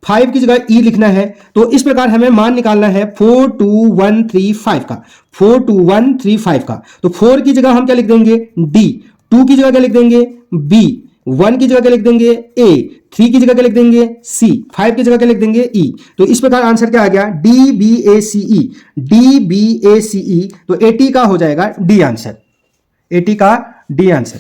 5 की जगह E लिखना है। तो इस प्रकार हमें मान निकालना है 42135 का, 42135 का। तो 4 की जगह हम क्या लिख देंगे D, 2 की जगह क्या लिख देंगे B, 1 की जगह क्या लिख देंगे A, 3 की जगह क्या लिख देंगे C, 5 की जगह क्या लिख देंगे E। तो इस प्रकार आंसर क्या आ गया DBACE, DBACE। तो 80 का हो जाएगा डी आंसर, 80 का डी आंसर।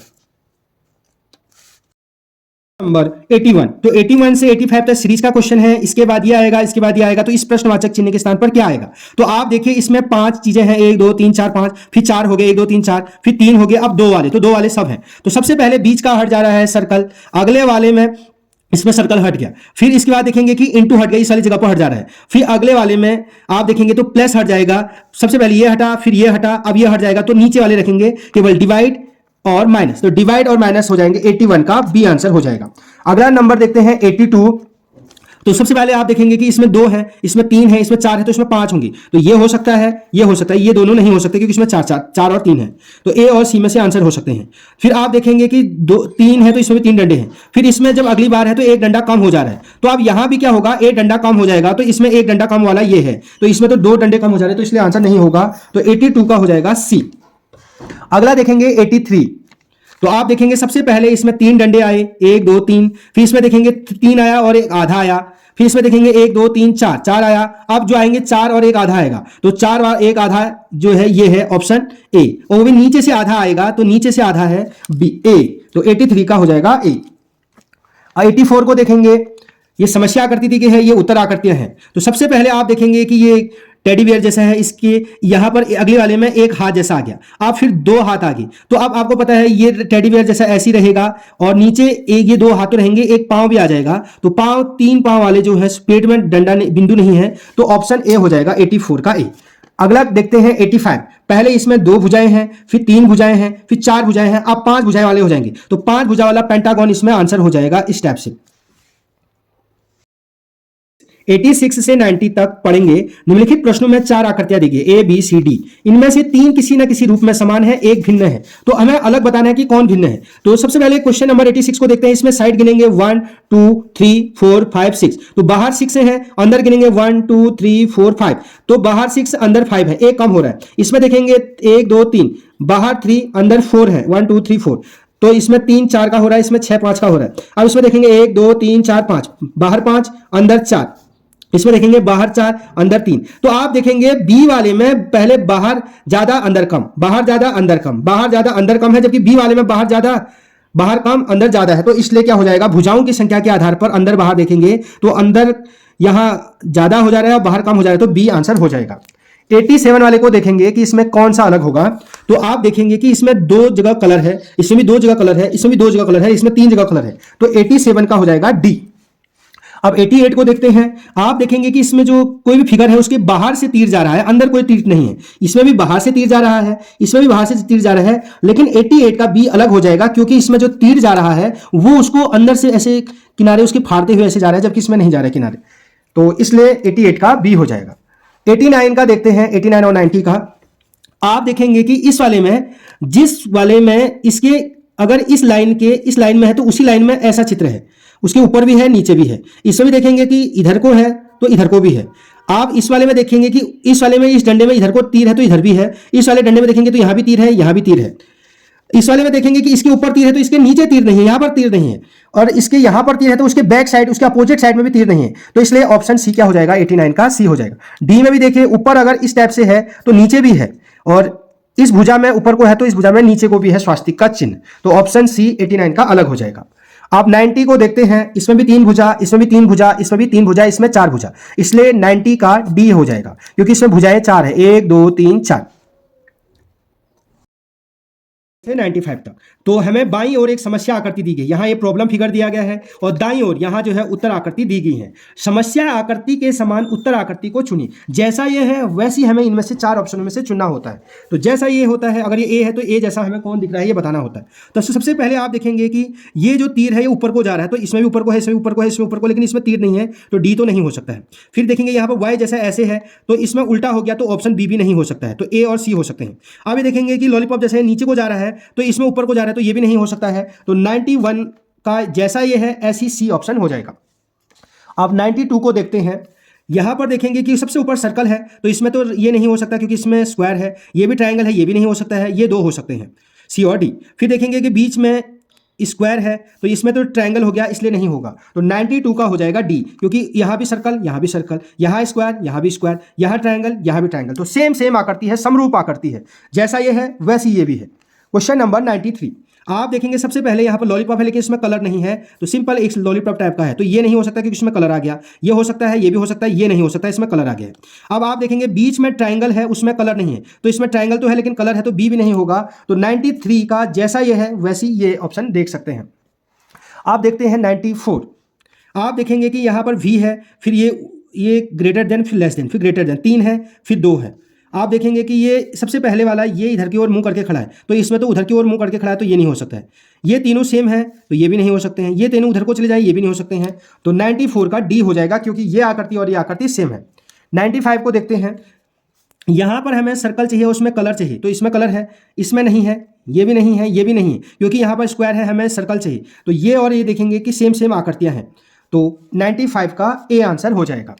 नंबर 81, तो 81 से 85 तक सीरीज का क्वेश्चन है, इसके बाद ये आएगा, इसके बाद ये आएगा, तो इस प्रश्नवाचक चिन्ह के स्थान पर क्या आएगा। तो आप देखिए इसमें 5 चीजें हैं, 1 2 3 4 5, फिर 4 हो गए, 1 2 3 4, फिर 3 हो गए, अब 2 वाले, तो 2 वाले सब हैं। तो सबसे पहले बीच का हट जा रहा है सर्कल, अगले वाले में इसमें सर्कल हट गया, फिर इसके बाद देखेंगे कि इनटू हट गया, इस वाली जगह पर हट जा रहा है, फिर अगले वाले में आप देखेंगे तो प्लस हट जाएगा, सबसे पहले ये हटा, फिर ये हटा, अब ये हट जाएगा, तो नीचे वाले रखेंगे केवल डिवाइड और माइनस, तो डिवाइड और माइनस हो जाएंगे, 81 का बी आंसर हो जाएगा। अगला नंबर देखते हैं 82, तो सबसे पहले आप देखेंगे कि इसमें 2 है, इसमें 3 है, इसमें 4 है, तो इसमें 5 होंगी, तो ये हो सकता है, ये हो सकता है, ये दोनों नहीं हो सकते क्योंकि इसमें 4 और 3 है, तो ए और सी में से आंसर हो सकते हैं। फिर आप देखेंगे कि 3 है तो इसमें भी 3 डंडे हैं, फिर इसमें जब अगली बार है तो एक डंडा कम हो जा रहा है, तो अब यहां भी क्या होगा, एक डंडा कम हो जाएगा, तो इसमें एक डंडा कम वाला ये है, तो इसमें तो 2 डंडे कम हो जा रहे हैं, तो इसलिए आंसर नहीं होगा, तो 82 का हो जाएगा सी। अगला देखेंगे 83, तो आप देखेंगे सबसे पहले इसमें 3 डंडे आए, 1 2 3, फिर इसमें देखेंगे 3 आया और एक आधा आया, फिर इसमें देखेंगे 1 2 3 4 आया, अब जो आएंगे 4 और एक आधा आएगा, तो 4 और एक आधा जो है ये है ऑप्शन ए, और वो भी नीचे से आधा आएगा, तो नीचे से आधा है बी, ए, तो 83 का हो जाएगा ए। 84 को देखेंगे, ये समस्या आकृति दी गई है, ये उत्तर आकृतियां हैं। तो सबसे पहले आप देखेंगे कि ये टेडी बियर जैसा है, इसके यहां पर अगले वाले में एक हाथ जैसा आ गया, अब फिर 2 हाथ आ गए, तो अब आपको पता है ये टेडी बियर जैसा ऐसी रहेगा, और नीचे एक ये 2 हाथ तो रहेंगे, एक पांव भी आ जाएगा, तो पांव 3 पांव वाले जो है पेट में डंडा बिंदु नहीं है, तो ऑप्शन ए हो जाएगा 84 का ए। अगला देखते हैं 85, पहले इसमें 2 भुजाएं हैं, फिर 3 भुजाएं हैं, फिर 4 भुजाएं हैं, अब 5 भुजाएं वाले हो जाएंगे, तो 5 भुजा वाला पेंटागन इसमें आंसर हो जाएगा इस टाइप से। 86 से 90 तक पढ़ेंगे। निम्नलिखित प्रश्नों में 4 आकृतियां दी गई, ए बी सी डी, इनमें से 3 किसी न किसी रूप में समान है, एक भिन्न है, तो हमें अलग बताना है कि कौन भिन्न है। तो सबसे पहले क्वेश्चन नंबर 86 को देखते हैं, इसमें साइड गिनेंगे 1 2 3 4 5 6, तो बाहर 6 है, अंदर गिनेंगे 1 2 3 4 5, तो बाहर 6 अंदर 5 है, एक कम हो रहा है। इसमें देखेंगे 1 2 3, बाहर 3 अंदर 4 है, 1 2 3 4, तो इसमें 3 4 का हो रहा है, इसमें 6 5 का हो रहा है। अब इसमें देखेंगे 1 2 3 4 5, बाहर 5 अंदर 4, इसमें देखेंगे बाहर 4 अंदर 3। तो आप देखेंगे बी वाले में पहले बाहर ज्यादा अंदर कम, बाहर ज्यादा अंदर कम, बाहर ज्यादा अंदर कम है, जबकि बी वाले में बाहर ज्यादा बाहर कम अंदर ज्यादा है। तो इसलिए क्या हो जाएगा, भुजाओं की संख्या के आधार पर अंदर बाहर देखेंगे तो अंदर यहां ज्यादा हो जा रहा है और बाहर कम हो जा रहा है, तो बी आंसर हो जाएगा। 87 वाले को देखेंगे कि इसमें कौन सा अलग होगा। तो आप देखेंगे कि इसमें 2 जगह कलर है, इसमें भी 2 जगह कलर है, इसमें भी 2 जगह कलर है, इसमें 3 जगह कलर है। तो 87 का हो जाएगा डी। अब 88 को देखते हैं। आप देखेंगे कि इसमें जो कोई भी फिगर है उसके बाहर से तीर जा रहा है, अंदर कोई तीर नहीं है। इसमें भी बाहर से तीर जा रहा है, इसमें भी बाहर से तीर जा रहा है, लेकिन 88 का बी अलग हो जाएगा क्योंकि इसमें जो तीर जा रहा है वो उसको अंदर से ऐसे किनारे उसके फाड़ते हुए ऐसे जा रहा है, जबकि इसमें नहीं जा रहा है किनारे। तो इसलिए 88 का बी हो जाएगा। 89 का देखते हैं, 89 और 90 का। आप देखेंगे कि इस वाले में, जिस वाले में इसके अगर इस लाइन में है तो उसी लाइन में ऐसा चित्र है, उसके ऊपर भी है नीचे भी है। इसमें भी देखेंगे कि इधर को है तो इधर को भी है। आप इस वाले में देखेंगे कि इस वाले में, इस डंडे में इधर को तीर है तो इधर भी है, इस वाले डंडे में देखेंगे तो यहां भी तीर है, यहां भी तीर है। इस वाले में देखेंगे कि इसके ऊपर तीर है तो इसके नीचे तीर नहीं है, यहां पर तीर नहीं है, और इसके यहां पर तीर है तो उसके बैक साइड, उसके अपोजिट साइड में भी तीर नहीं है। तो इसलिए ऑप्शन सी क्या हो जाएगा, 89 का सी हो जाएगा। डी में भी देखिए, ऊपर अगर इस टाइप से है तो नीचे भी है, और इस भुजा में ऊपर को है तो इस भुजा में नीचे को भी है स्वास्तिक का चिन्ह। तो ऑप्शन सी 89 का अलग हो जाएगा। आप 90 को देखते हैं। इसमें भी 3 भुजा, इसमें भी 3 भुजा, इसमें भी 3 भुजा, इसमें 4 भुजा, इसलिए 90 का डी हो जाएगा क्योंकि इसमें भुजाएं 4 है, 1 2 3 4 से 95 तक। तो हमें बाईं ओर एक समस्या आकृति दी गई, यहाँ ये प्रॉब्लम फिगर दिया गया है, और दाईं ओर यहाँ जो है उत्तर आकृति दी गई है। समस्या आकृति के समान उत्तर आकृति को चुनिए। जैसा ये है वैसी हमें इनमें से 4 ऑप्शनों में से चुनना होता है। तो जैसा ये होता है, अगर ये ए है तो ए जैसा हमें कौन दिख रहा है ये बताना होता है। तो सबसे पहले आप देखेंगे कि ये जो तीर है ये ऊपर को जा रहा है, तो इसमें भी ऊपर को है, इसमें ऊपर को है, इसमें ऊपर को, लेकिन इसमें तीर नहीं है तो डी तो नहीं हो सकता है। फिर देखेंगे यहाँ पर वाई जैसा ऐसे है तो इसमें उल्टा हो गया तो ऑप्शन बी भी नहीं हो सकता है, तो ए और सी हो सकते हैं। अब ये देखेंगे कि लॉलीपॉप जैसे नीचे को जा रहा है तो इसमें ऊपर को जा रहा है तो ये भी नहीं हो सकता है। तो 91 का जैसा ये है ऐसी सी ऑप्शन हो जाएगा। अब 92 को देखते हैं। यहां पर देखेंगे कि सबसे ऊपर सर्कल है तो इसमें तो ये नहीं हो सकता क्योंकि इसमें स्क्वायर है, ये भी ट्रायंगल है, ये भी नहीं हो सकता है, ये 2 हो सकते हैं, सी और डी। फिर देखेंगे कि बीच में स्क्वायर है तो इसमें तो ट्रायंगल हो गया इसलिए नहीं होगा, तो 92 का हो जाएगा डी, क्योंकि यहां भी सर्कल, यहां भी सर्कल, यहां स्क्वायर, यहां भी स्क्वायर, यहां ट्रायंगल, यहां भी ट्रायंगल, तो सेम आकृति है, समरूप आकृति है, जैसा ये है वैसी ये भी है। Question number 93। आप देखेंगे सबसे पहले यहाँ पर लॉलीपॉप है लेकिन इसमें कलर नहीं है, तो सिंपल एक लॉलीपॉप टाइप का है, तो ये नहीं हो सकता क्योंकि इसमें कलर आ गया। ये हो सकता है, ये भी हो सकता है, ये नहीं हो सकता, इसमें कलर आ गया है। अब आप देखेंगे बीच में ट्रायंगल है उसमें कलर नहीं है, तो इसमें ट्रायंगल तो है लेकिन कलर है तो बी भी नहीं होगा। तो 93 का जैसा ये है वैसी ये ऑप्शन देख सकते हैं। आप देखते हैं 94। आप देखेंगे कि यहाँ पर वी है, फिर ये ग्रेटर देन, फिर लेस देन, फिर ग्रेटर देन, 3 है, फिर 2 है। आप देखेंगे कि ये सबसे पहले वाला ये इधर की ओर मुंह करके खड़ा है, तो इसमें तो उधर की ओर मुंह करके खड़ा है तो ये नहीं हो सकता है। ये तीनों सेम है तो ये भी नहीं हो सकते हैं, ये तीनों उधर को चले जाए ये भी नहीं हो सकते हैं। तो 94 का डी हो जाएगा क्योंकि ये आकृति और ये आकृति सेम है। 95 को देखते हैं। यहाँ पर हमें सर्कल चाहिए, उसमें कलर चाहिए, तो इसमें कलर है, इसमें नहीं है, ये भी नहीं है, ये भी नहीं है, क्योंकि यहाँ पर स्क्वायर है, हमें सर्कल चाहिए, तो ये और ये देखेंगे कि सेम आकृतियाँ हैं। तो 95 का ए आंसर हो जाएगा।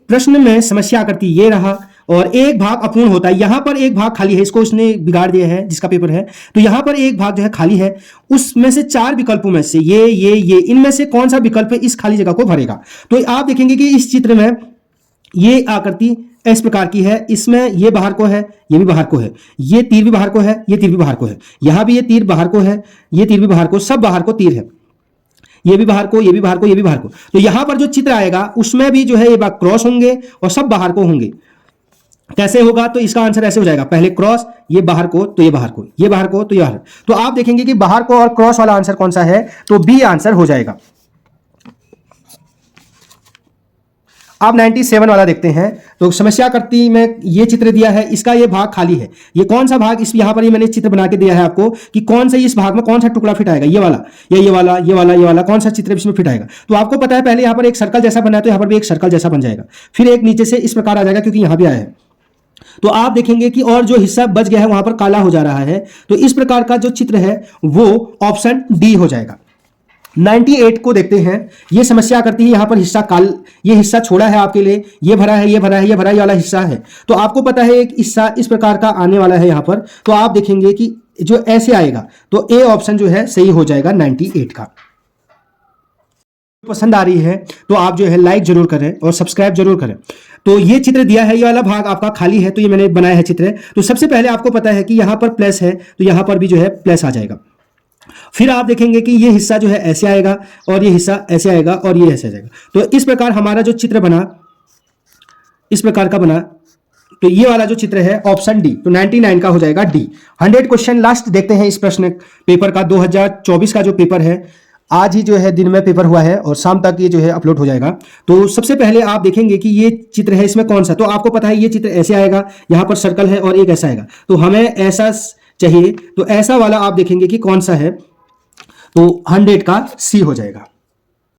प्रश्न में समस्या आकृति ये रहा और एक भाग अपूर्ण होता है, यहां पर एक भाग खाली है, इसको उसने बिगाड़ दिया है जिसका पेपर है, तो यहां पर एक भाग जो है खाली है, उसमें से 4 विकल्पों में से ये इनमें से कौन सा विकल्प इस खाली जगह को भरेगा। तो आप देखेंगे कि इस चित्र में ये आकृति इस प्रकार की है, इसमें ये बाहर को है, ये भी बाहर को है, ये तीर भी बाहर को है, ये तीर भी बाहर को है, यहां भी ये तीर बाहर को है, ये तीर भी बाहर को, सब बाहर को तीर है, ये भी बाहर को, ये भी बाहर को, ये भी बाहर को। तो यहां पर जो चित्र आएगा उसमें भी जो है ये क्रॉस होंगे और सब बाहर को होंगे। कैसे होगा, तो इसका आंसर ऐसे हो जाएगा, पहले क्रॉस, ये बाहर को तो ये बाहर को, ये बाहर को तो ये बाहर। तो आप देखेंगे कि बाहर को और क्रॉस वाला आंसर कौन सा है, तो बी आंसर हो जाएगा। आप 97 वाला देखते हैं। तो समस्या आकृति में ये चित्र दिया है, इसका ये भाग खाली है, ये कौन सा भाग, इस यहां पर ये मैंने चित्र बना के दिया है आपको कि कौन सा इस भाग में कौन सा टुकड़ा फिट आएगा, ये वाला या ये वाला, ये वाला, ये वाला, कौन सा चित्र इसमें फिट आएगा। तो आपको पता है पहले यहां पर एक सर्कल जैसा बना है तो यहां पर भी एक सर्कल जैसा बन जाएगा, फिर एक नीचे से इस प्रकार आ जाएगा क्योंकि यहां भी आया है। तो आप देखेंगे कि और जो हिस्सा बच गया है वहां पर काला हो जा रहा है, तो इस प्रकार का जो चित्र है वो ऑप्शन डी हो जाएगा। 98 को देखते हैं। ये समस्या करती है, यहां पर हिस्सा ये हिस्सा छोड़ा है आपके लिए, ये भरा है, ये भरा है, ये भरा, ये वाला हिस्सा है। तो आपको पता है एक हिस्सा इस प्रकार का आने वाला है यहां पर, तो आप देखेंगे कि जो ऐसे आएगा तो ए ऑप्शन जो है सही हो जाएगा 98 का। पसंद आ रही है तो आप जो है लाइक जरूर करें और सब्सक्राइब जरूर करें। तो ये चित्र दिया है, ये वाला भाग आपका खाली है, तो ये मैंने बनाया है चित्र। तो सबसे पहले आपको पता है कि यहाँ पर प्लस है, तो यहाँ पर भी जो है प्लस आ जाएगा। फिर आप देखेंगे कि ये हिस्सा जो है ऐसे आएगा और ये हिस्सा ऐसे आएगा और ये ऐसे आएगा। तो इस प्रकार हमारा जो चित्र बना, इस प्रकार का बना। तो ये वाला जो चित्र है ऑप्शन डी, तो 99 का हो जाएगा डी। 100 क्वेश्चन लास्ट देखते हैं इस प्रश्न पेपर का। 2024 का जो पेपर है, आज ही जो है दिन में पेपर हुआ है और शाम तक ये जो है अपलोड हो जाएगा। तो सबसे पहले आप देखेंगे कि ये चित्र है, इसमें कौन सा, तो आपको पता है ये चित्र ऐसे आएगा, यहाँ पर सर्कल है और एक ऐसा आएगा। तो हमें ऐसा चाहिए, तो ऐसा वाला आप देखेंगे कि कौन सा है, तो 100 का सी हो जाएगा।